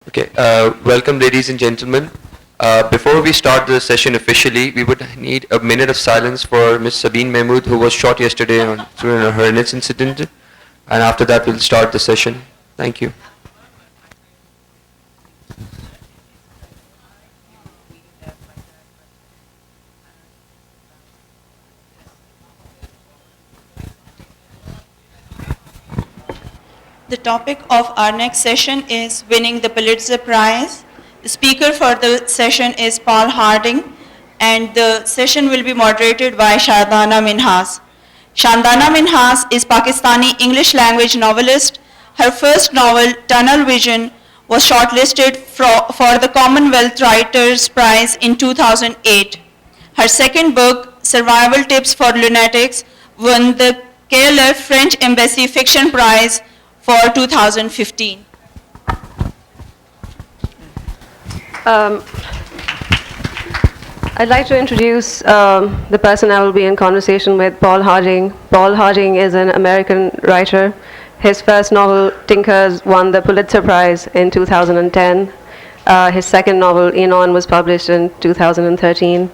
Okay, welcome ladies and gentlemen. Before we start the session officially, we would need a minute of silence for Ms. Sabine Mahmood, who was shot yesterday through a harness incident, and after that we'll start the session. Thank you. The topic of our next session is winning the Pulitzer Prize. The speaker for the session is Paul Harding, and the session will be moderated by Shandana Minhas. Shandana Minhas is Pakistani English language novelist. Her first novel, Tunnel Vision, was shortlisted for the Commonwealth Writers' Prize in 2008. Her second book, Survival Tips for Lunatics, won the KLF French Embassy Fiction Prize for 2015. I'd like to introduce the person I will be in conversation with, Paul Harding. Paul Harding is an American writer. His first novel, Tinkers, won the Pulitzer Prize in 2010. His second novel, Enon, was published in 2013. In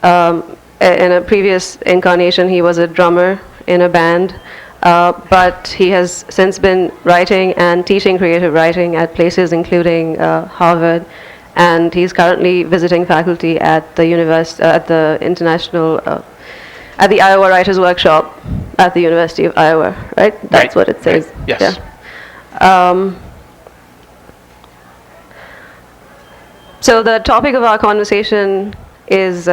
a previous incarnation, he was a drummer in a band. But he has since been writing and teaching creative writing at places including Harvard, and he's currently visiting faculty at the at the Iowa Writers Workshop at the University of Iowa. Right? That's what it says. Right. Yes. Yeah. So the topic of our conversation is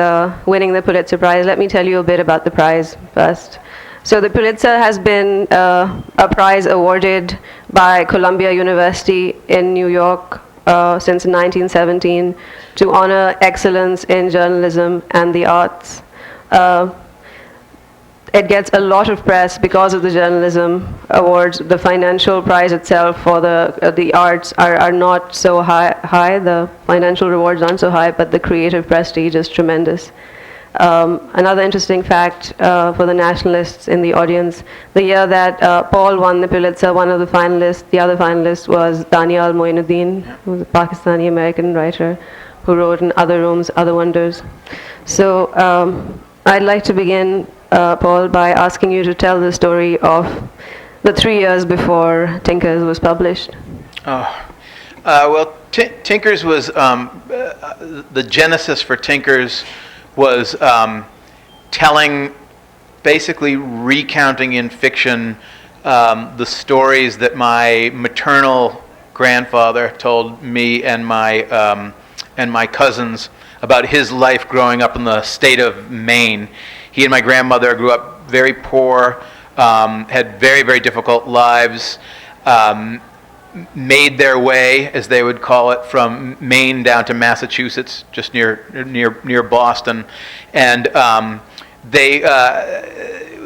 winning the Pulitzer Prize. Let me tell you a bit about the prize first. So the Pulitzer has been a prize awarded by Columbia University in New York since 1917 to honor excellence in journalism and the arts. It gets a lot of press because of the journalism awards. The financial prize itself for the arts are not so high. The financial rewards aren't so high, but the creative prestige is tremendous. Another interesting fact for the nationalists in the audience, the year that Paul won the Pulitzer, one of the finalists, the other finalist was Daniel Moinuddin, who was a Pakistani-American writer who wrote in Other Rooms, Other Wonders. So I'd like to begin, Paul, by asking you to tell the story of the 3 years before Tinkers was published. Well, Tinkers was, the genesis for Tinkers was basically recounting in fiction the stories that my maternal grandfather told me and my cousins about his life growing up in the state of Maine. He and my grandmother grew up very poor, had very, very difficult lives, made their way, as they would call it, from Maine down to Massachusetts, just near Boston, and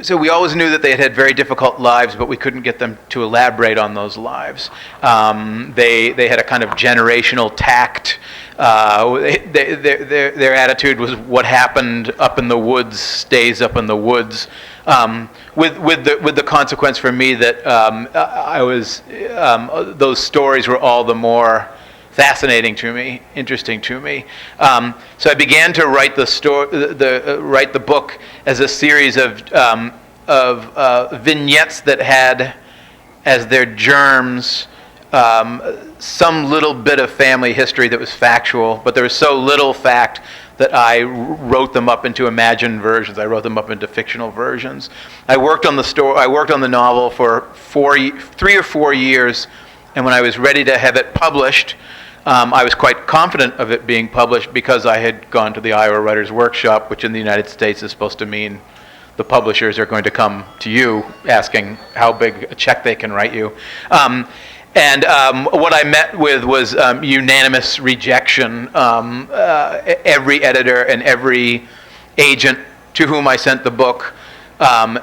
so we always knew that they had very difficult lives, but we couldn't get them to elaborate on those lives. They had a kind of generational tact. Their attitude was, what happened up in the woods stays up in the woods. With the consequence for me that those stories were all the more fascinating to me, interesting to me. So I began to write write the book as a series of vignettes that had as their germs some little bit of family history that was factual, but there was so little fact that I wrote them up into imagined versions. I wrote them up into fictional versions. I worked on the novel for 3 or 4 years, and when I was ready to have it published, I was quite confident of it being published because I had gone to the Iowa Writers Workshop, which in the United States is supposed to mean the publishers are going to come to you asking how big a check they can write you. And what I met with was unanimous rejection. Every editor and every agent to whom I sent the book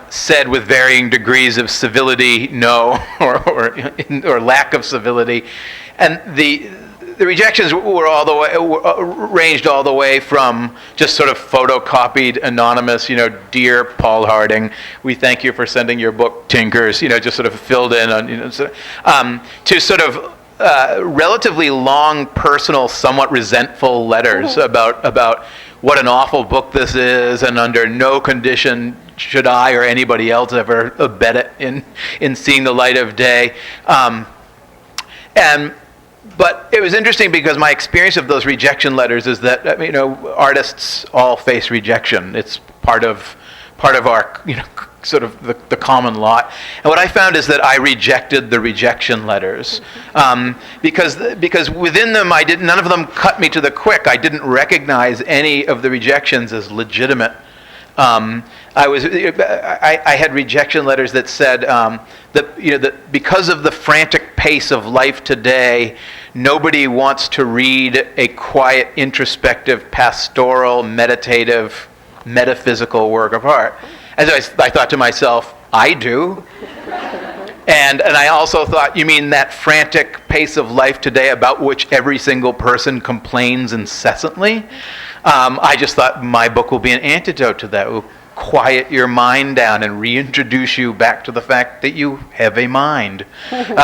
said with varying degrees of civility no, or lack of civility. And the rejections were ranged all the way from just sort of photocopied, anonymous, dear Paul Harding, we thank you for sending your book Tinkers, just sort of filled in on, to sort of relatively long, personal, somewhat resentful letters about what an awful book this is, and under no condition should I or anybody else ever abet it in seeing the light of day. But it was interesting because my experience of those rejection letters is that artists all face rejection. It's part of our sort of the common lot. And what I found is that I rejected the rejection letters because within them none of them cut me to the quick. I didn't recognize any of the rejections as legitimate. I had rejection letters that said that because of the frantic pace of life today, nobody wants to read a quiet, introspective, pastoral, meditative, metaphysical work of art. And I thought to myself, I do. And I also thought, you mean that frantic pace of life today about which every single person complains incessantly? I just thought my book will be an antidote to that. It will quiet your mind down and reintroduce you back to the fact that you have a mind. And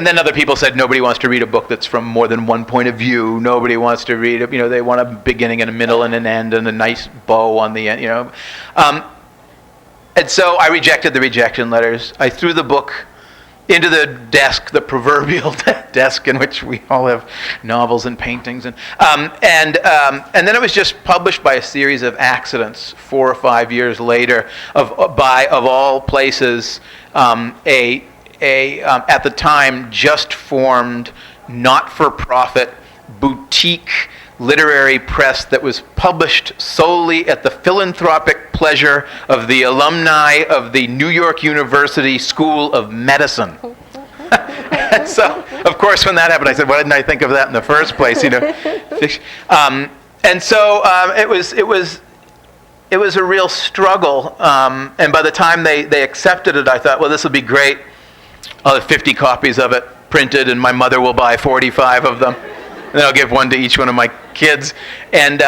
then other people said nobody wants to read a book that's from more than one point of view. Nobody wants to read it. They want a beginning and a middle and an end and a nice bow on the end. And so I rejected the rejection letters. I threw the book into the desk, the proverbial desk in which we all have novels and paintings, and then it was just published by a series of accidents 4 or 5 years later, of all places, at the time just formed, not-for-profit boutique literary press that was published solely at the philanthropic pleasure of the alumni of the New York University School of Medicine. And so, of course, when that happened, I said, why didn't I think of that in the first place? And so it was a real struggle. And by the time they accepted it, I thought, well, this will be great. I'll have 50 copies of it printed, and my mother will buy 45 of them. And then I'll give one to each one of my kids. But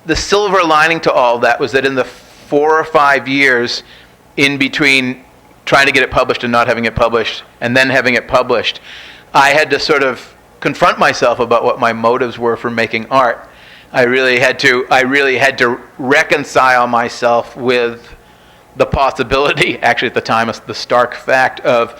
the silver lining to all that was that in the 4 or 5 years in between trying to get it published and not having it published, and then having it published, I had to sort of confront myself about what my motives were for making art. I really had to reconcile myself with the possibility, actually at the time, the stark fact of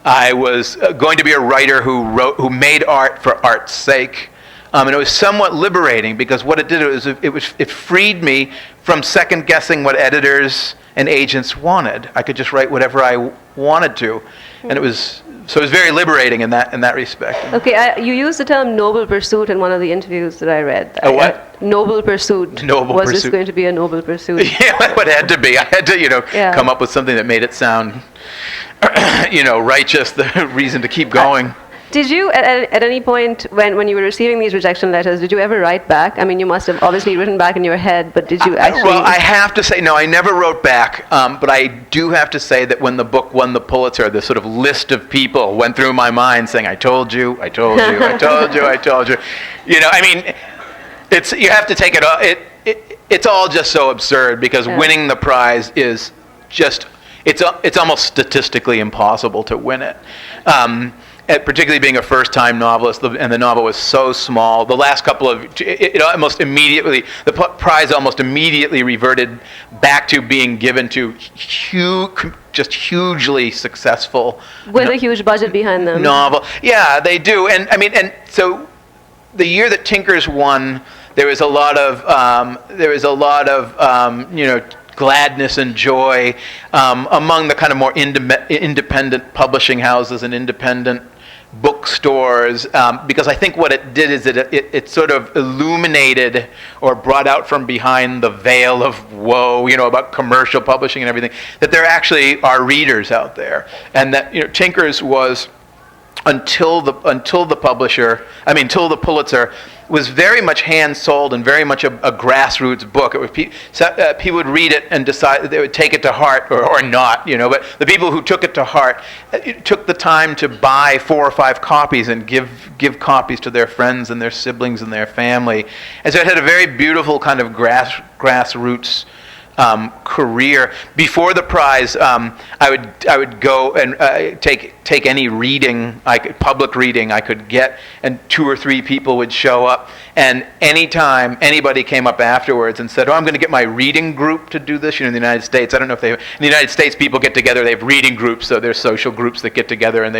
I was going to be a writer who made art for art's sake. And it was somewhat liberating because what it did was it freed me from second guessing what editors and agents wanted. I could just write whatever I wanted to, and it was very liberating in that respect. Okay, you used the term noble pursuit in one of the interviews that I read. A what? Noble pursuit. Was this going to be a noble pursuit? Yeah, it had to be. I had to, come up with something that made it sound, righteous, the reason to keep going. Did you, at any point when you were receiving these rejection letters, did you ever write back? I mean, you must have obviously written back in your head, but did you actually? Well, I have to say, no, I never wrote back, but I do have to say that when the book won the Pulitzer, this sort of list of people went through my mind saying, I told you, I told you, I told you, I told you. You have to take it all, it's all just so absurd because winning the prize is just, it's almost statistically impossible to win it. Particularly being a first-time novelist, and the novel was so small. The last couple of, the prize almost immediately reverted back to being given to just hugely successful. With a huge budget behind them. Novel, yeah, they do, and so the year that Tinkers won, there was a lot of gladness and joy among the kind of more independent publishing houses and independent bookstores, because I think what it did is it sort of illuminated or brought out from behind the veil of woe, about commercial publishing and everything, that there actually are readers out there, and that Tinkers was until the Pulitzer was very much hand-sold and very much a grassroots book. It was people would read it and decide that they would take it to heart or not, But the people who took it to heart took the time to buy 4 or 5 copies and give copies to their friends and their siblings and their family. And so it had a very beautiful kind of grassroots career. Before the prize, I would go and take any reading, public reading I could get, and 2 or 3 people would show up. And anytime anybody came up afterwards and said, "Oh, I'm going to get my reading group to do this," in the United States, I don't know if in the United States people get together, they have reading groups, so there's social groups that get together, and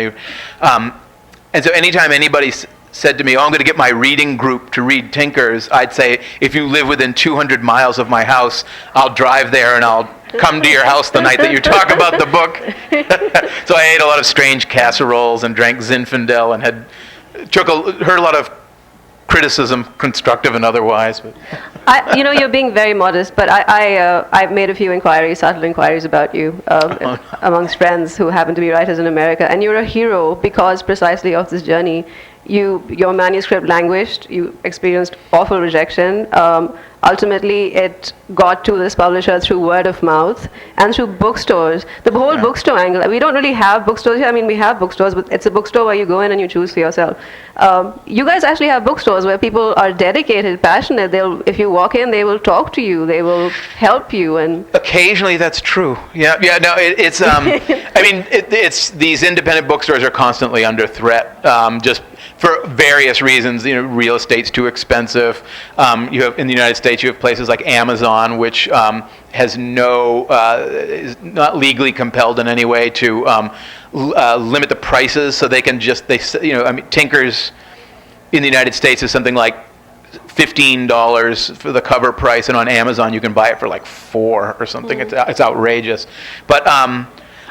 and so anytime anybody said to me, "Oh, I'm going to get my reading group to read Tinkers," I'd say, "If you live within 200 miles of my house, I'll drive there and I'll come to your house the night that you talk about the book." So I ate a lot of strange casseroles and drank Zinfandel and heard a lot of criticism, constructive and otherwise. But You're being very modest, but I've made a few subtle inquiries about you amongst friends who happen to be writers in America, and you're a hero because precisely of this journey. Your manuscript languished, you experienced awful rejection. Ultimately, it got to this publisher through word of mouth and through bookstores. The whole bookstore angle, we don't really have bookstores here. I mean, we have bookstores, but it's a bookstore where you go in and you choose for yourself. You guys actually have bookstores where people are dedicated, passionate. If you walk in, they will talk to you, they will help you. And occasionally that's true. Yeah. No, it's. I mean, it's these independent bookstores are constantly under threat. Just for various reasons, real estate's too expensive. You have in the United States, you have places like Amazon, which has is not legally compelled in any way to limit the prices, so they can Tinkers in the United States is something like $15 for the cover price, and on Amazon you can buy it for like $4 or something. It's outrageous. But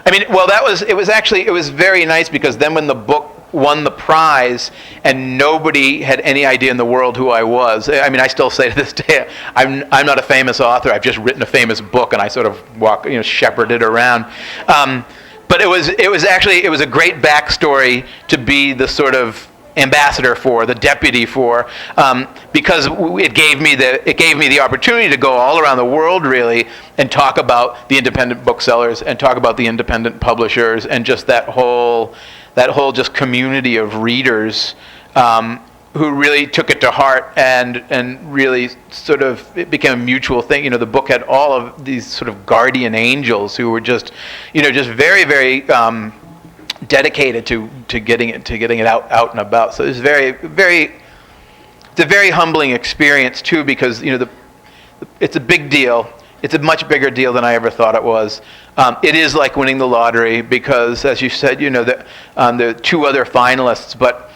it was very nice because then when the book won the prize and nobody had any idea in the world who I was. I mean, I still say to this day, I'm not a famous author. I've just written a famous book, and I sort of shepherd it around. But it was a great backstory to be the sort of ambassador for, the deputy for, because it gave me the opportunity to go all around the world really and talk about the independent booksellers and talk about the independent publishers and just that whole just community of readers who really took it to heart and really sort of it became a mutual thing. The book had all of these sort of guardian angels who were just very, very dedicated to getting it out and about. So it's it's a very humbling experience too, because it's a big deal. It's a much bigger deal than I ever thought it was. It is like winning the lottery because, as you said, there are 2 other finalists, but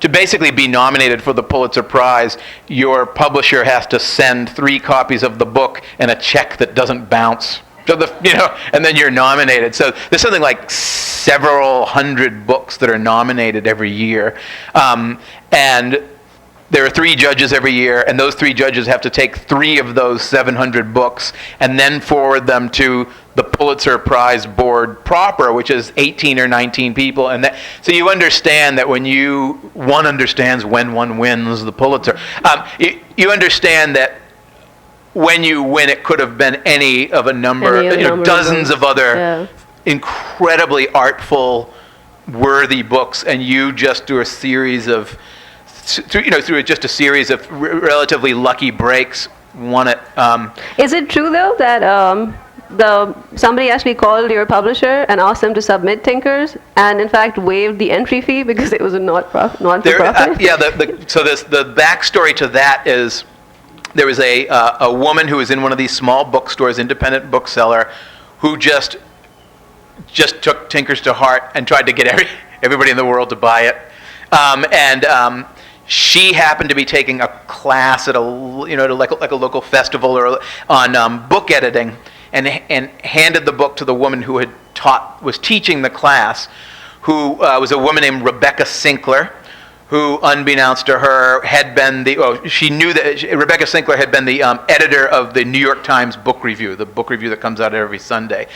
to basically be nominated for the Pulitzer Prize, your publisher has to send 3 copies of the book and a check that doesn't bounce. So and then you're nominated. So there's something like several hundred books that are nominated every year, and there are 3 judges every year, and those 3 judges have to take 3 of those 700 books and then forward them to the Pulitzer Prize board proper, which is 18 or 19 people. And so you understand that one understands when one wins the Pulitzer. You understand that when you win, it could have been any of a number, dozens of other incredibly artful, worthy books, and you just do a series of through just a series of relatively lucky breaks, won it. Is it true though that somebody actually called your publisher and asked them to submit Tinkers, and in fact waived the entry fee because it was a non-for-profit? So the backstory to that is there was a woman who was in one of these small bookstores, independent bookseller, who just took Tinkers to heart and tried to get everybody in the world to buy it, and she happened to be taking a class at like a local festival or on book editing, and handed the book to the woman who was teaching the class, who was a woman named Rebecca Sinkler, who, unbeknownst to her, had been she knew that Rebecca Sinkler had been the editor of the New York Times book review, the book review that comes out every Sunday.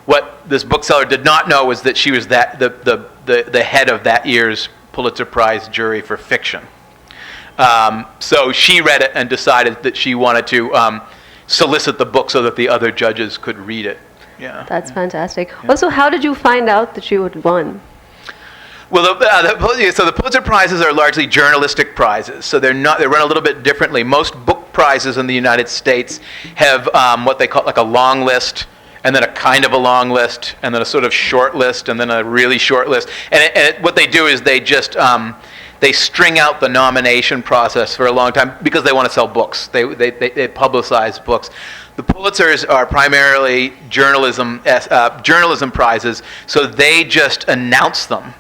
What this bookseller did not know was that she was the head of that year's Pulitzer Prize jury for fiction. So she read it and decided that she wanted to solicit the book so that the other judges could read it. Yeah. That's fantastic. Yeah. Also, how did you find out that you had won? Well, the Pulitzer Prizes are largely journalistic prizes, so they run a little bit differently. Most book prizes in the United States have what they call like a long list, and then a kind of a long list, and then a sort of short list, and then a really short list. And what they do is they just they string out the nomination process for a long time because they want to sell books. They publicize books. The Pulitzers are primarily journalism prizes, so they just announce them.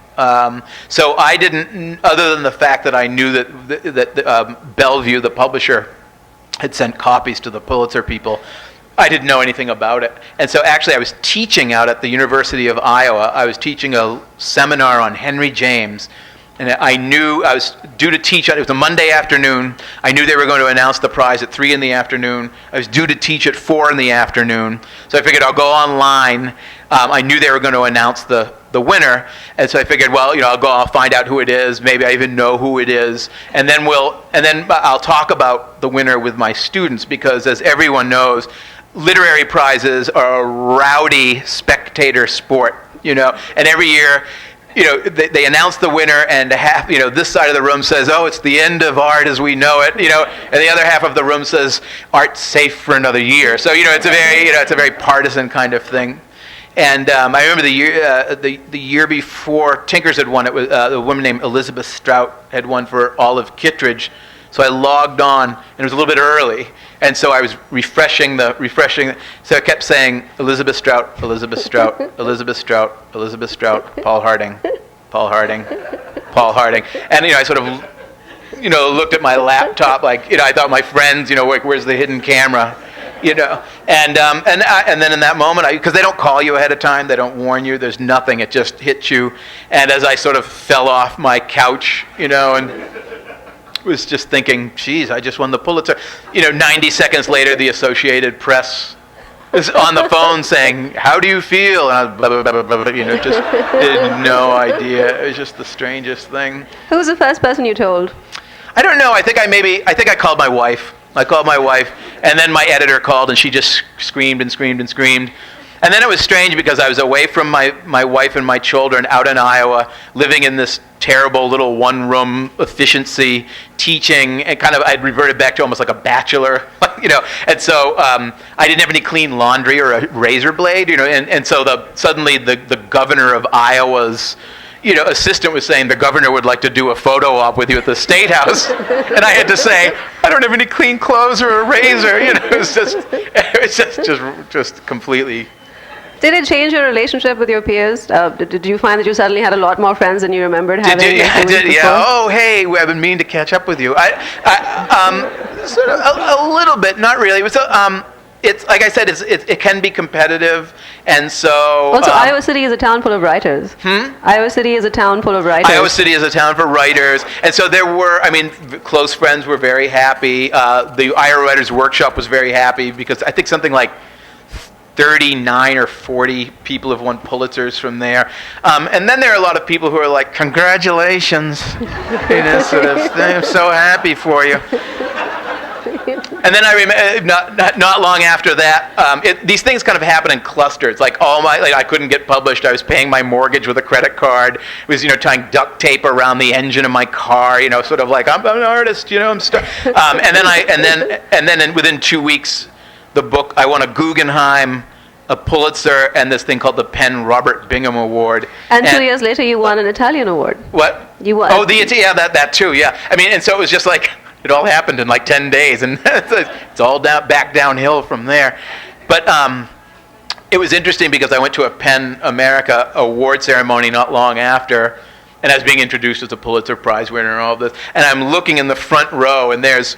So I didn't, other than the fact that I knew that Bellevue, the publisher, had sent copies to the Pulitzer people, I didn't know anything about it. And so actually I was teaching out at the University of Iowa. I was teaching a seminar on Henry James. And I knew I was due to teach, it was a Monday afternoon. I knew they were going to announce the prize at 3 in the afternoon. I was due to teach at 4 in the afternoon. So I figured I'll go online. I knew they were going to announce the winner. And so I figured, well, I'll find out who it is. Maybe I even know who it is. And then I'll talk about the winner with my students, because as everyone knows, literary prizes are a rowdy spectator sport, and every year, they announce the winner, and half, this side of the room says, "Oh, it's the end of art as we know it," and the other half of the room says, "Art's safe for another year." So, it's a very partisan kind of thing. And I remember the year before Tinkers had won, it was a woman named Elizabeth Strout had won for Olive Kittredge. So I logged on, and it was a little bit early, and so I was refreshing. So I kept saying, Elizabeth Strout, Elizabeth Strout, Elizabeth Strout, Elizabeth Strout, Paul Harding, Paul Harding, Paul Harding. And I sort of, looked at my laptop like, I thought my friends, where's the hidden camera, And then in that moment, because they don't call you ahead of time, they don't warn you, there's nothing, it just hits you. And as I sort of fell off my couch, and was just thinking, geez, I just won the Pulitzer. 90 seconds later, the Associated Press is on the phone saying, "How do you feel?" And I was blah, blah, blah, blah, blah, just had no idea. It was just the strangest thing. Who was the first person you told? I don't know. I think I called my wife. I called my wife, and then my editor called, and she just screamed and screamed and screamed. And then it was strange because I was away from my wife and my children out in Iowa, living in this terrible little one-room efficiency, teaching, and I'd reverted back to almost like a bachelor, And so I didn't have any clean laundry or a razor blade, And so suddenly the governor of Iowa's assistant was saying the governor would like to do a photo op with you at the State House, and I had to say, I don't have any clean clothes or a razor. It was just completely. Did it change your relationship with your peers? Did you find that you suddenly had a lot more friends than you remembered having? I did. Yeah. Oh, hey, I've been meaning to catch up with you. Sort of a little bit, not really. It's like I said, it can be competitive, and so. Also, Iowa City is a town full of writers. Iowa City is a town full of writers. Iowa City is a town for writers, and so there were. Close friends were very happy. The Iowa Writers Workshop was very happy because I think something like 39 or 40 people have won Pulitzers from there. And then there are a lot of people who are like, congratulations, sort of thing. I'm so happy for you. And then I remember, not long after that, these things kind of happen in clusters. Like I couldn't get published. I was paying my mortgage with a credit card. I was, tying duct tape around the engine of my car. Sort of like I'm an artist. I'm and then within 2 weeks, the book, I won a Guggenheim, a Pulitzer, and this thing called the Penn Robert Bingham Award. And 2 years later, you won an Italian award. What? You won. Oh, that too, yeah. And so it was just like, it all happened in like 10 days, and it's all back downhill from there. But it was interesting because I went to a Penn America award ceremony not long after, and I was being introduced as a Pulitzer Prize winner and all of this, and I'm looking in the front row, and there's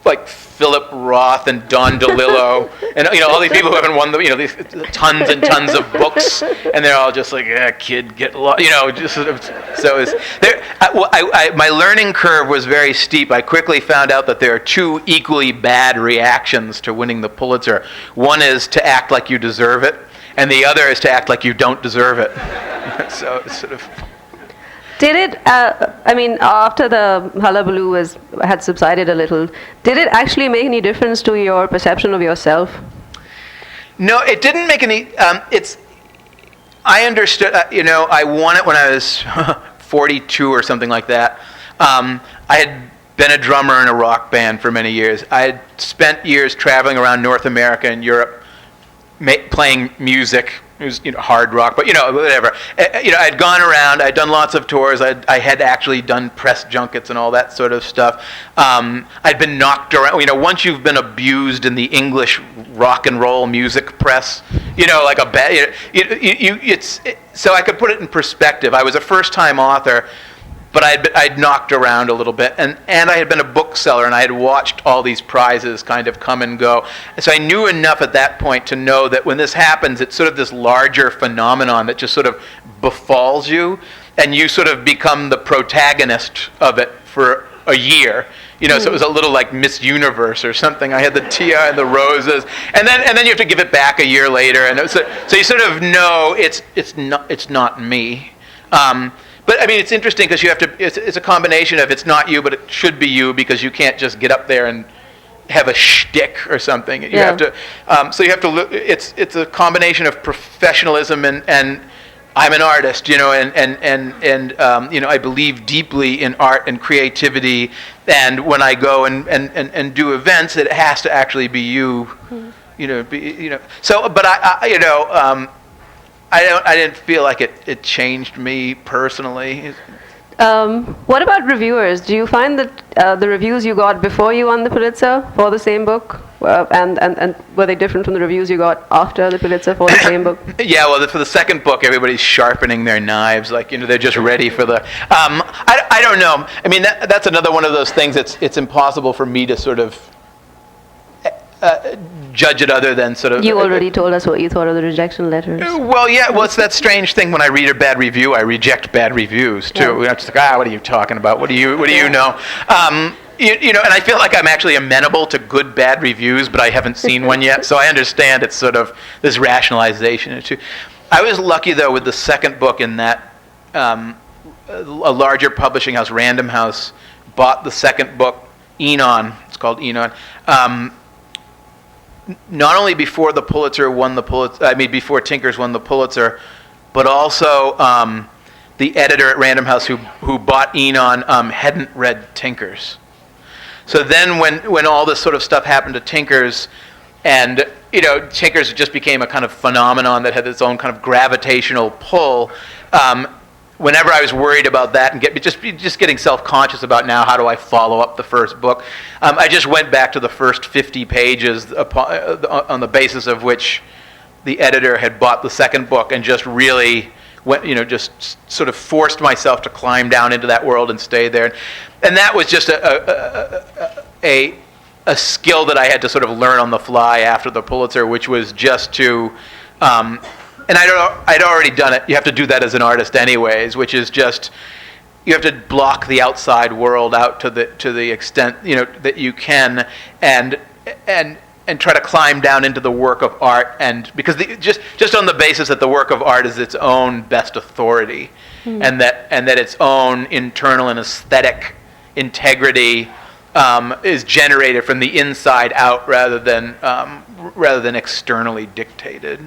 like Philip Roth and Don DeLillo, and all these people who haven't won these tons and tons of books, and they're all just like, yeah, kid, get lost, just sort of. So it's there. My learning curve was very steep. I quickly found out that there are two equally bad reactions to winning the Pulitzer. One is to act like you deserve it, and the other is to act like you don't deserve it. So it's sort of. Did it, after the hullabaloo had subsided a little, did it actually make any difference to your perception of yourself? No, it didn't make any, I understood, I won it when I was 42 or something like that. I had been a drummer in a rock band for many years. I had spent years traveling around North America and Europe playing music. It was hard rock, but whatever. I'd gone around. I'd done lots of tours. I had actually done press junkets and all that sort of stuff. I'd been knocked around. Once you've been abused in the English rock and roll music press, like a bad. So I could put it in perspective. I was a first-time author, but I'd knocked around a little bit, and I had been a bookseller, and I had watched all these prizes kind of come and go. And so I knew enough at that point to know that when this happens, it's sort of this larger phenomenon that just sort of befalls you, and you sort of become the protagonist of it for a year. So it was a little like Miss Universe or something. I had the tiara and the roses, and then you have to give it back a year later, and so you sort of know it's not me. But I mean, it's interesting because you have to. It's a combination of it's not you, but it should be you, because you can't just get up there and have a shtick or something. You have to. So you have to look. It's a combination of professionalism and I'm an artist, and I believe deeply in art and creativity. And when I go and do events, it has to actually be you. So, but I didn't feel like it changed me personally. What about reviewers? Do you find that the reviews you got before you won the Pulitzer for the same book, and were they different from the reviews you got after the Pulitzer for the same book? Yeah, well, for the second book, everybody's sharpening their knives, like they're just ready for the. I don't know. I mean, that's another one of those things. It's impossible for me to sort of judge it other than sort of. You already told us what you thought of the rejection letters. Well, yeah. Well, it's that strange thing when I read a bad review, I reject bad reviews too. Yeah. I'm just like, what are you talking about? What do you know? And I feel like I'm actually amenable to good bad reviews, but I haven't seen one yet, so I understand it's sort of this rationalization too. I was lucky though with the second book in that a larger publishing house, Random House, bought the second book, Enon. It's called Enon. Not only before the Pulitzer won the Pulitzer, before Tinkers won the Pulitzer, but also the editor at Random House who bought Enon hadn't read Tinkers. So then when all this sort of stuff happened to Tinkers, and Tinkers just became a kind of phenomenon that had its own kind of gravitational pull. Whenever I was worried about that and just getting self-conscious about now, how do I follow up the first book, I just went back to the first 50 pages on the basis of which the editor had bought the second book, and just really went, just sort of forced myself to climb down into that world and stay there. And that was just a skill that I had to sort of learn on the fly after the Pulitzer, which was just to. And I'd already done it. You have to do that as an artist anyways, which is just you have to block the outside world out to the extent that you can, and try to climb down into the work of art, and because just on the basis that the work of art is its own best authority, and that its own internal and aesthetic integrity is generated from the inside out rather than externally dictated.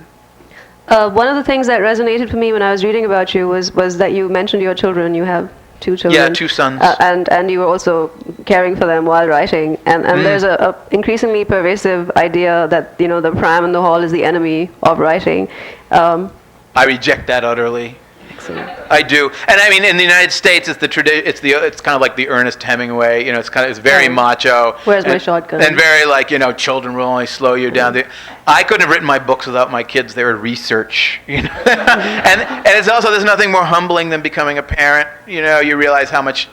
One of the things that resonated for me when I was reading about you was that you mentioned your children. You have 2 children. Yeah, 2 sons. And you were also caring for them while writing. And there's a increasingly pervasive idea that the pram in the hall is the enemy of writing. I reject that utterly. Excellent. I do, and I mean, in the United States, it's kind of like the Ernest Hemingway. It's very macho. Where's my shotgun? And very like children will only slow you down. I couldn't have written my books without my kids. They were research. And it's also, there's nothing more humbling than becoming a parent. You realize how much.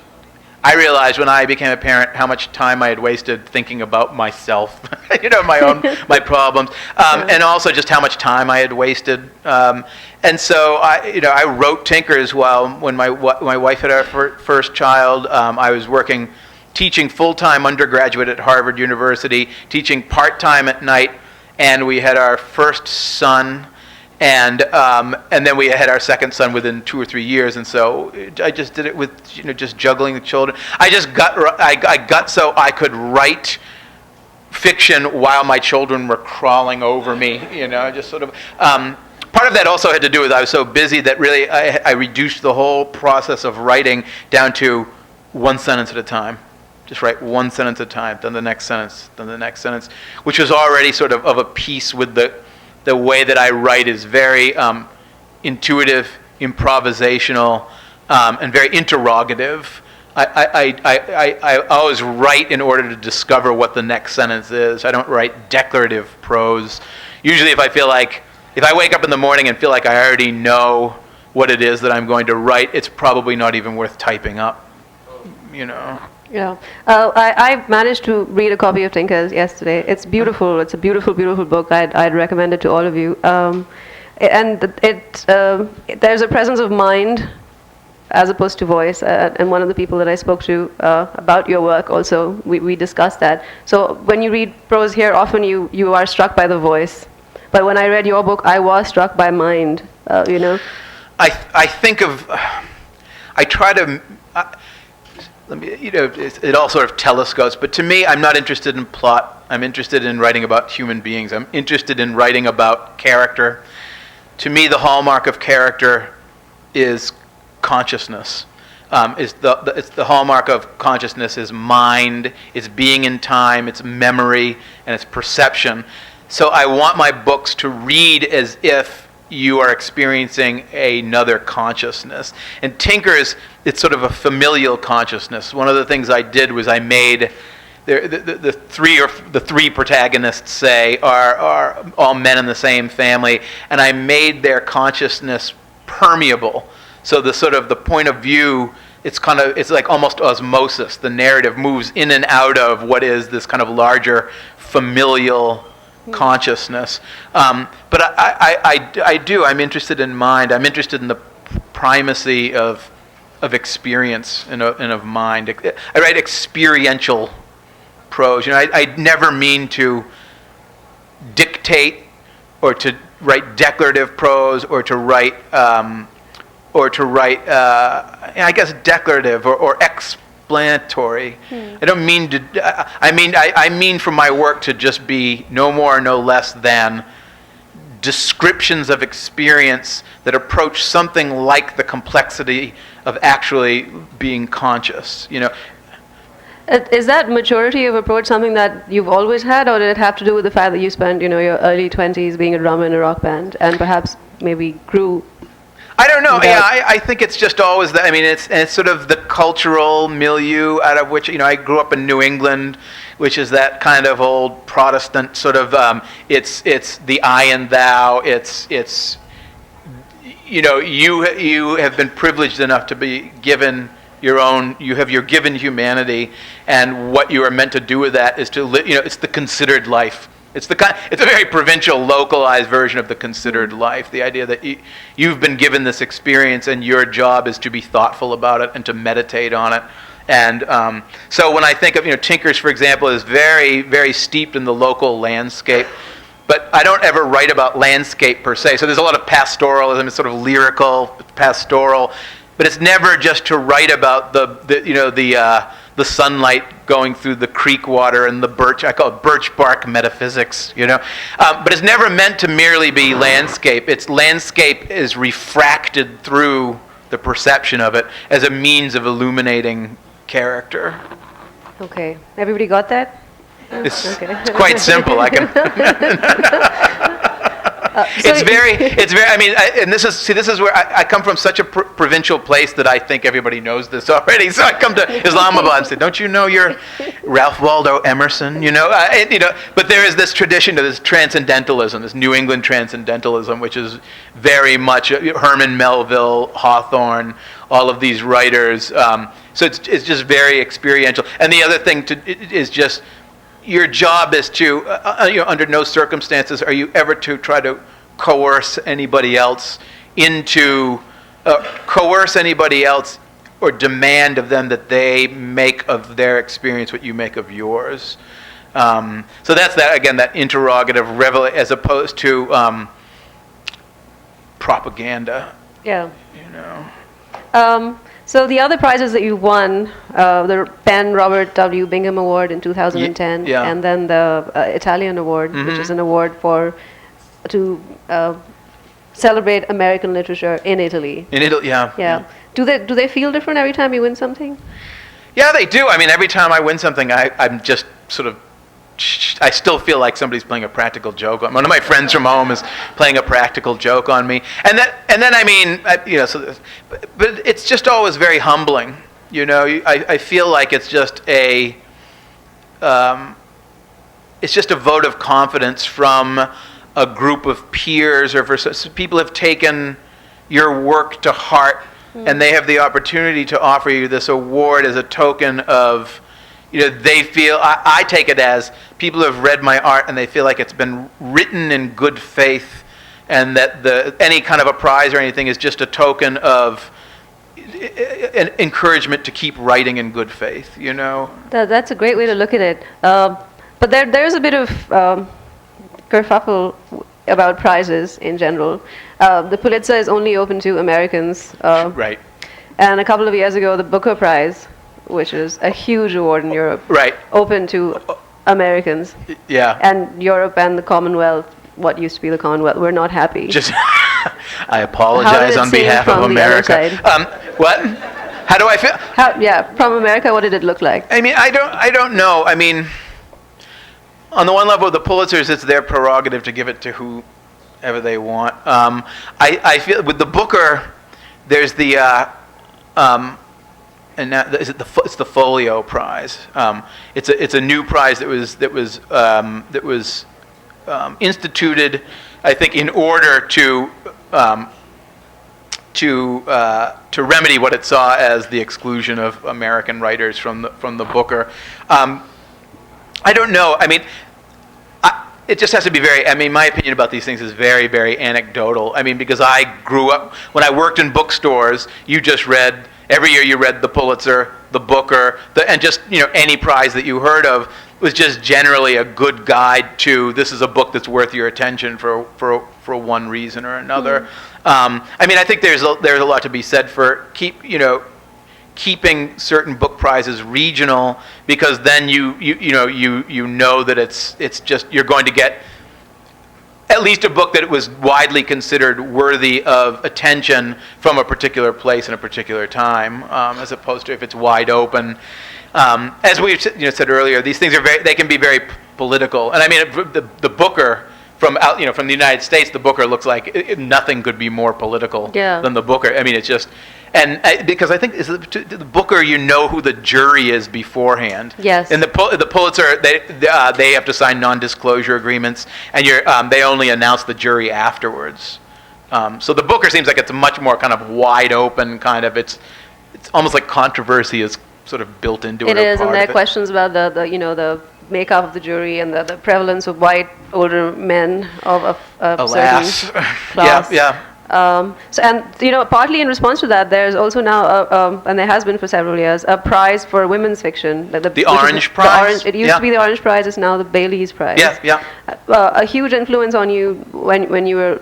I realized when I became a parent how much time I had wasted thinking about myself, my problems, and also just how much time I had wasted. And so I wrote Tinkers when my wife had our first child. I was teaching full-time undergraduate at Harvard University, teaching part-time at night, and we had our first son. And then we had our second son within 2 or 3 years, and so I just did it with just juggling the children. I got so I could write fiction while my children were crawling over me. Just sort of. Part part of that also had to do with I was so busy that really I reduced the whole process of writing down to one sentence at a time. Just write one sentence at a time, then the next sentence, then the next sentence, which was already sort of a piece with the way that I write is very intuitive, improvisational, and very interrogative. I always write in order to discover what the next sentence is. I don't write declarative prose. Usually if I wake up in the morning and feel like I already know what it is that I'm going to write, it's probably not even worth typing up, you know. Yeah, I managed to read a copy of Tinkers yesterday. It's beautiful. It's a beautiful, beautiful book. I'd recommend it to all of you. And there's a presence of mind as opposed to voice. And one of the people that I spoke to about your work also, we discussed that. So when you read prose here, often you are struck by the voice. But when I read your book, I was struck by mind, you know. I think of, I try to, it all sort of telescopes, but to me, I'm not interested in plot. I'm interested in writing about human beings. I'm interested in writing about character. To me, the hallmark of character is consciousness. It's the hallmark of consciousness is mind, it's being in time, it's memory, and it's perception. So I want my books to read as if you are experiencing another consciousness. And Tinkers, it's sort of a familial consciousness. One of the things I did was I made the three protagonists, say, are all men in the same family, and I made their consciousness permeable. So the point of view, it's like almost osmosis. The narrative moves in and out of what is this kind of larger familial consciousness. But I'm interested in mind. I'm interested in the primacy of experience and of mind. I write experiential prose. I never mean to dictate or to write declarative prose or to write I guess declarative or explanatory. I don't mean to. I mean for my work to just be no more, no less than descriptions of experience that approach something like the complexity of actually being conscious. Is that maturity of approach something that you've always had, or did it have to do with the fact that you spent, your early 20s being a drummer in a rock band, and perhaps maybe grew? I don't know. Yeah, I think it's just always that. I mean, it's sort of the cultural milieu out of which I grew up in New England, which is that kind of old Protestant sort of. It's the I and thou. It's you have been privileged enough to be given your own. You have your given humanity, and what you are meant to do with that is to live. It's the considered life. It's a very provincial, localized version of the considered life. The idea that you've been given this experience, and your job is to be thoughtful about it and to meditate on it. And so when I think of Tinkers, for example, is very, very steeped in the local landscape. But I don't ever write about landscape per se. So there's a lot of pastoralism. It's sort of lyrical, pastoral, but it's never just to write about the sunlight going through the creek water and the birch. I call it birch bark metaphysics, But it's never meant to merely be landscape. Its landscape is refracted through the perception of it as a means of illuminating character. Okay. Everybody got that? It's Okay. quite simple. I can. It's very. I mean, and this is where I come from, such a provincial place that I think everybody knows this already. So I come to Islamabad and say, "Don't you know you're Ralph Waldo Emerson?" But there is this tradition of this transcendentalism, this New England transcendentalism, which is very much Herman Melville, Hawthorne, all of these writers. So it's just very experiential. And the other thing is just. Your job is to, under no circumstances are you ever to try to coerce anybody else or demand of them that they make of their experience what you make of yours. So that's that, again, that interrogative as opposed to propaganda. Yeah. So the other prizes that you won, the Penn Robert W. Bingham Award in 2010, yeah. and then the Italian Award, which is an award to celebrate American literature in Italy. In Italy, yeah. Yeah. Do they feel different every time you win something? Yeah, they do. I mean, every time I win something, I'm just sort of, I still feel like somebody's playing a practical joke on. One of my friends from home is playing a practical joke on me, and then I mean, but it's just always very humbling. I feel like it's just a vote of confidence from a group of peers, or people have taken your work to heart, and they have the opportunity to offer you this award as a token of, they feel, I take it as people have read my art and they feel like it's been written in good faith, and that any kind of a prize or anything is just a token of an encouragement to keep writing in good faith, That's a great way to look at it. But there's a bit of kerfuffle about prizes in general. The Pulitzer is only open to Americans. Right. And a couple of years ago, the Booker Prize, which is a huge award in Europe, Right. open to Americans. Yeah. And Europe and the Commonwealth, what used to be the Commonwealth, were not happy. I apologize on behalf of America. What? How do I feel? From America, what did it look like? I mean, I don't know. I mean, on the one level, the Pulitzers, it's their prerogative to give it to whoever they want. I feel with the Booker, there's the and now, it's the Folio Prize. It's a new prize that was instituted, I think, in order to remedy what it saw as the exclusion of American writers from the Booker. I don't know. I mean, it just has to be my opinion about these things is very, very anecdotal. I mean, because I grew up, when I worked in bookstores, every year you read the Pulitzer, the Booker, and just, any prize that you heard of was just generally a good guide to, this is a book that's worth your attention for one reason or another. I mean, I think there's a lot to be said for keeping certain book prizes regional, because then you know that it's just, you're going to get at least a book that was widely considered worthy of attention from a particular place and a particular time, as opposed to if it's wide open. As we said earlier, these things they can be very political. And I mean, the Booker from the United States, the Booker looks like nothing could be more political than the Booker. I mean, it's just, because I think the Booker, who the jury is beforehand. Yes. In the Pulitzer, they have to sign non-disclosure agreements, and they only announce the jury afterwards. So the Booker seems like it's a much more kind of wide open kind of. It's almost like controversy is sort of built into it. It is, and there are questions about the makeup of the jury and the prevalence of white older men of certain class. Yeah. Partly in response to that, there's also now, and there has been for several years, a prize for women's fiction. The Orange Prize? It used to be the Orange Prize, it's now the Bailey's Prize. Yeah. A huge influence on you when you were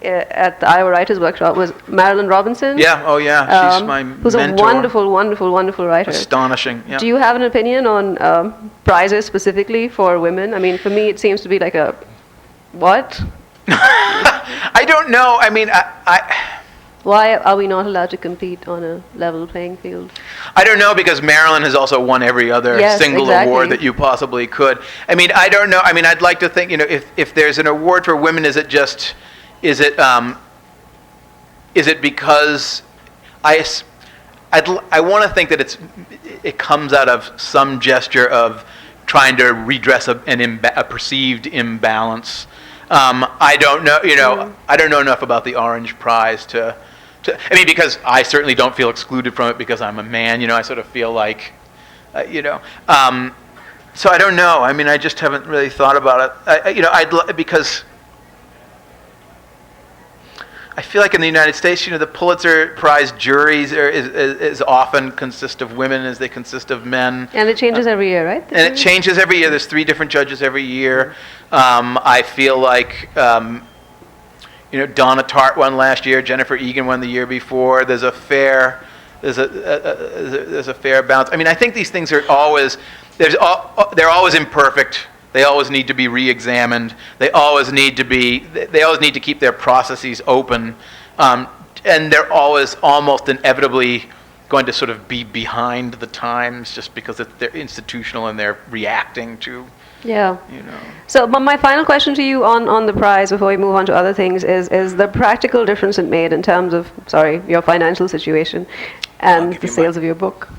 at the Iowa Writers Workshop was Marilyn Robinson. Yeah, oh yeah, she's my who's mentor. a wonderful, wonderful, wonderful writer. Astonishing, yeah. Do you have an opinion on prizes specifically for women? I mean, for me, it seems to be like a, what? I don't know. I mean, Why are we not allowed to compete on a level playing field? I don't know, because Marilyn has also won every other single award that you possibly could. I mean, I don't know. I mean, I'd like to think, if there's an award for women, is it because I want to think that it comes out of some gesture of trying to redress a perceived imbalance. I don't know, I don't know enough about the Orange Prize to. I mean, because I certainly don't feel excluded from it because I'm a man. I sort of feel like, so I don't know. I mean, I just haven't really thought about it. Because I feel like in the United States, the Pulitzer Prize juries is often consist of women as they consist of men. And it changes every year, right? And it changes every year. There's 3 different judges every year. I feel like, Donna Tartt won last year. Jennifer Egan won the year before. There's a fair balance. I mean, I think these things are always they're always imperfect. They always need to be re-examined. They always need to keep their processes open, and they're always almost inevitably going to sort of be behind the times just because they're institutional and they're reacting to. Yeah. You know. So, but my final question to you on the prize before we move on to other things is the practical difference it made in terms of, your financial situation and the sales of your book.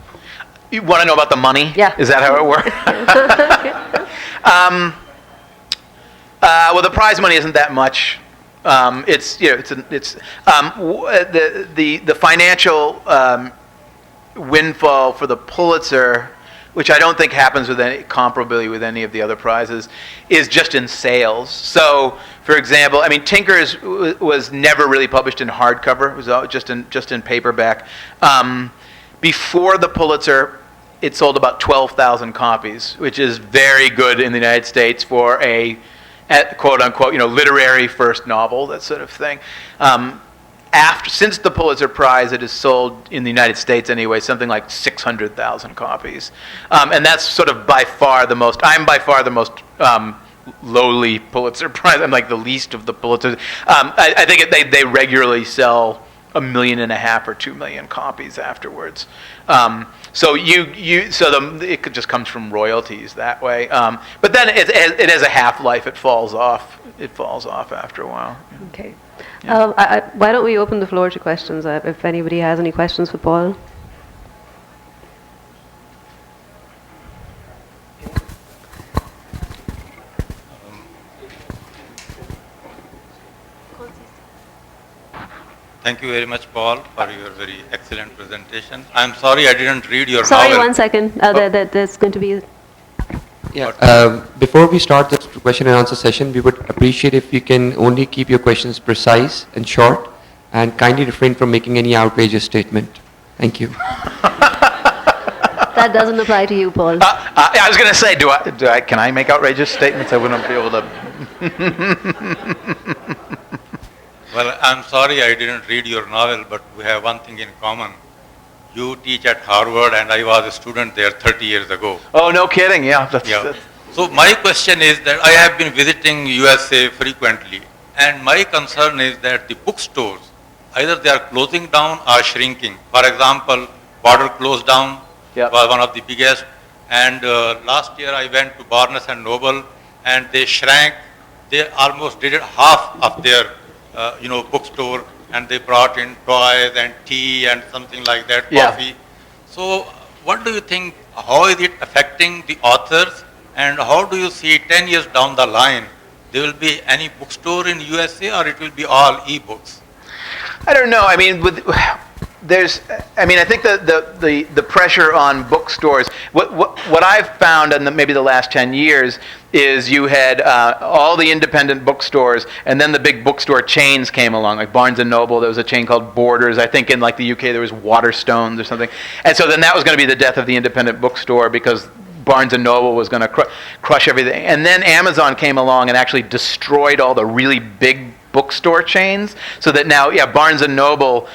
You want to know about the money? Yeah. Is that how it works? Well, the prize money isn't that much. The financial windfall for the Pulitzer, which I don't think happens comparably with any of the other prizes, is just in sales. So, for example, I mean, Tinkers was never really published in hardcover; it was just in paperback. Before the Pulitzer, it sold about 12,000 copies, which is very good in the United States for a quote unquote, literary first novel, that sort of thing. Since the Pulitzer Prize, it has sold in the United States anyway something like 600,000 copies, and that's sort of by far the most. I'm by far the most lowly Pulitzer Prize. I'm like the least of the Pulitzer. I think they regularly sell 1.5 million or 2 million copies afterwards. So it just comes from royalties that way. But then it has a half-life. It falls off. It falls off after a while. Okay. Why don't we open the floor to questions? If anybody has any questions for Paul. Thank you very much, Paul, for your very excellent presentation. I'm sorry I didn't read your Sorry, novel. 1 second. There's going to be... Yeah. Before we start the question and answer session, we would appreciate if you can only keep your questions precise and short, and kindly refrain from making any outrageous statement. Thank you. That doesn't apply to you, Paul. I was going to say, can I make outrageous statements? I wouldn't be able to. Well, I'm sorry I didn't read your novel, but we have one thing in common. You teach at Harvard, and I was a student there 30 years ago. Oh, no kidding. Yeah. So my question is that I have been visiting USA frequently, and my concern is that the bookstores, either they are closing down or shrinking. For example, Border closed down, was one of the biggest, and last year I went to Barnes and Noble, and they shrank. They almost did half of their bookstore, and they brought in toys and tea and something like that, coffee. So what do you think, how is it affecting the authors, and how do you see 10 years down the line, there will be any bookstore in USA, or it will be all e-books? I don't know. I mean, I think the pressure on bookstores. What I've found in maybe the last 10 years is you had all the independent bookstores, and then the big bookstore chains came along, like Barnes and Noble. There was a chain called Borders. I think in like the UK there was Waterstones or something. And so then that was going to be the death of the independent bookstore because Barnes and Noble was going to crush everything. And then Amazon came along and actually destroyed all the really big bookstore chains, so that now, Barnes and Noble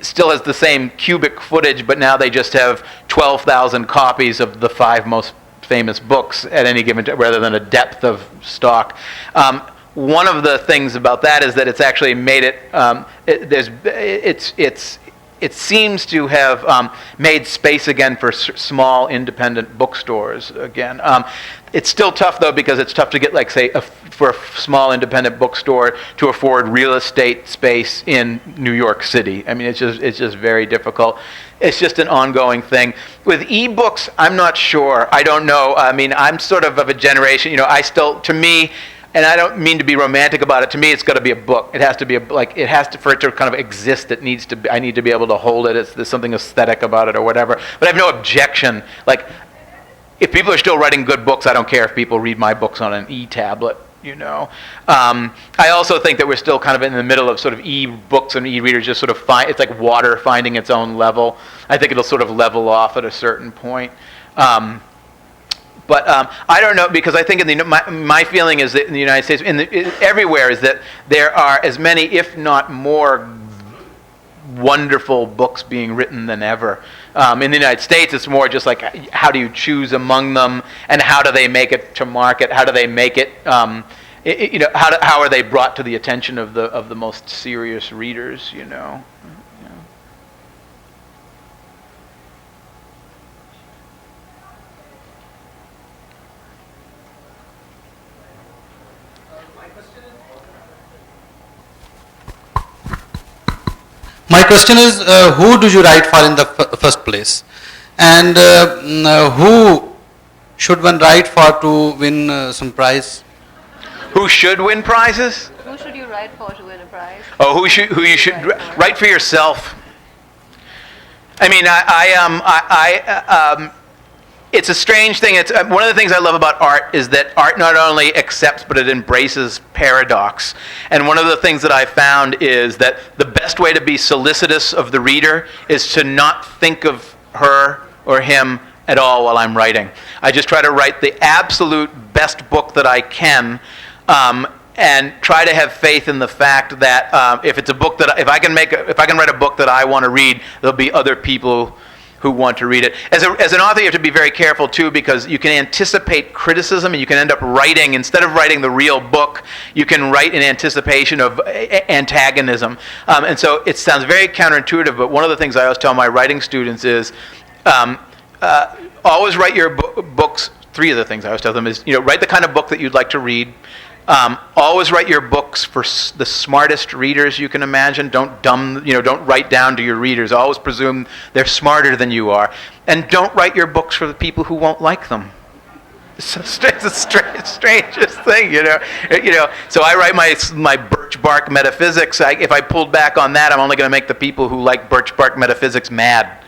still has the same cubic footage, but now they just have 12,000 copies of the 5 most famous books at any given time, rather than a depth of stock. One of the things about that is that it's actually made it seems to have made space again for small independent bookstores again. It's still tough though, because it's tough to get, like, say, for a small independent bookstore to afford real estate space in New York City. I mean, it's just very difficult. It's just an ongoing thing. With ebooks, I'm not sure. I don't know. I mean, I'm sort of a generation. To me. And I don't mean to be romantic about it. To me, it's got to be a book. It has to be for it to kind of exist. I need to be able to hold it. There's something aesthetic about it or whatever. But I have no objection. Like, if people are still writing good books, I don't care if people read my books on an e-tablet. I also think that we're still kind of in the middle of sort of e-books and e-readers just sort of it's like water finding its own level. I think it'll sort of level off at a certain point. But I don't know, because I think my feeling is that in the United States, everywhere, is that there are as many, if not more, wonderful books being written than ever. In the United States, it's more just like how do you choose among them, and how do they make it to market? How do they make it? How are they brought to the attention of the most serious readers? My question is, who do you write for in the first place? And who should one write for to win some prize? Who should win prizes? Who should you write for to win a prize? Oh, who you should write for yourself. I mean, it's a strange thing. It's one of the things I love about art is that art not only accepts but it embraces paradox. And one of the things that I found is that the best way to be solicitous of the reader is to not think of her or him at all while I'm writing. I just try to write the absolute best book that I can, and try to have faith in the fact that if it's a book that if I can write a book that I want to read, there'll be other people who want to read it. As an author, you have to be very careful too, because you can anticipate criticism, and you can end up writing, instead of writing the real book, you can write in anticipation of antagonism. And so it sounds very counterintuitive, but one of the things I always tell my writing students is, always write your books. Three of the things I always tell them is, write the kind of book that you'd like to read. Always write your books for the smartest readers you can imagine. Don't write down to your readers. Always presume they're smarter than you are. And don't write your books for the people who won't like them. It's the strangest thing, So I write my birch bark metaphysics. If I pulled back on that, I'm only going to make the people who like birch bark metaphysics mad.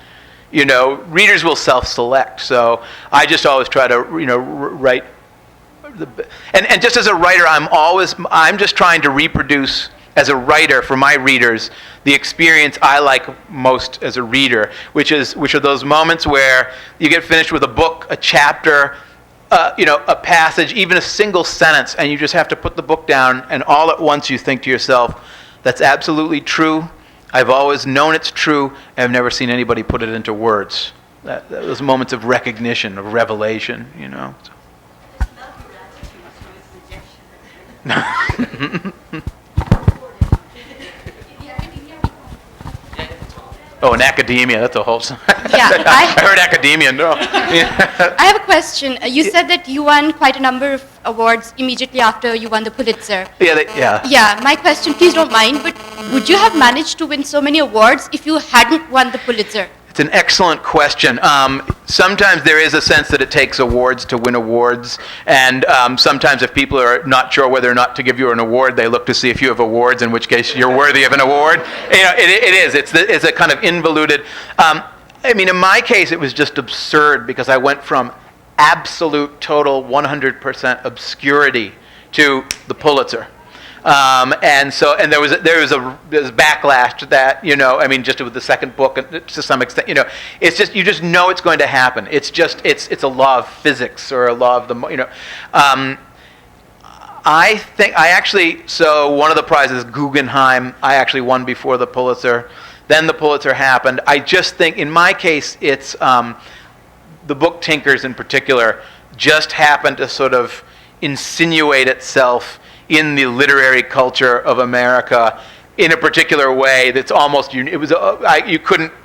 Readers will self-select. So I just always try to, write. And just as a writer, I'm just trying to reproduce as a writer for my readers the experience I like most as a reader, which are those moments where you get finished with a book, a chapter, a passage, even a single sentence, and you just have to put the book down, and all at once you think to yourself, "That's absolutely true. I've always known it's true. I've never seen anybody put it into words." Those moments of recognition, of revelation, So. Oh, in academia, that's a whole... Yeah, I heard academia, no. I have a question. You said that you won quite a number of awards immediately after you won the Pulitzer. Yeah. Yeah, my question, please don't mind, but would you have managed to win so many awards if you hadn't won the Pulitzer? It's an excellent question. Sometimes there is a sense that it takes awards to win awards, and sometimes if people are not sure whether or not to give you an award, they look to see if you have awards, in which case you're worthy of an award. It is. It's a kind of involuted. In my case, it was just absurd, because I went from absolute, total, 100% obscurity to the Pulitzer. And there was backlash to that, just with the second book, to some extent, it's just, you just know it's going to happen. It's a law of physics, or a law of the, so one of the prizes, Guggenheim, I actually won before the Pulitzer. Then the Pulitzer happened. I just think, in my case, it's, the book Tinkers in particular, just happened to sort of insinuate itself in the literary culture of America in a particular way that's almost you couldn't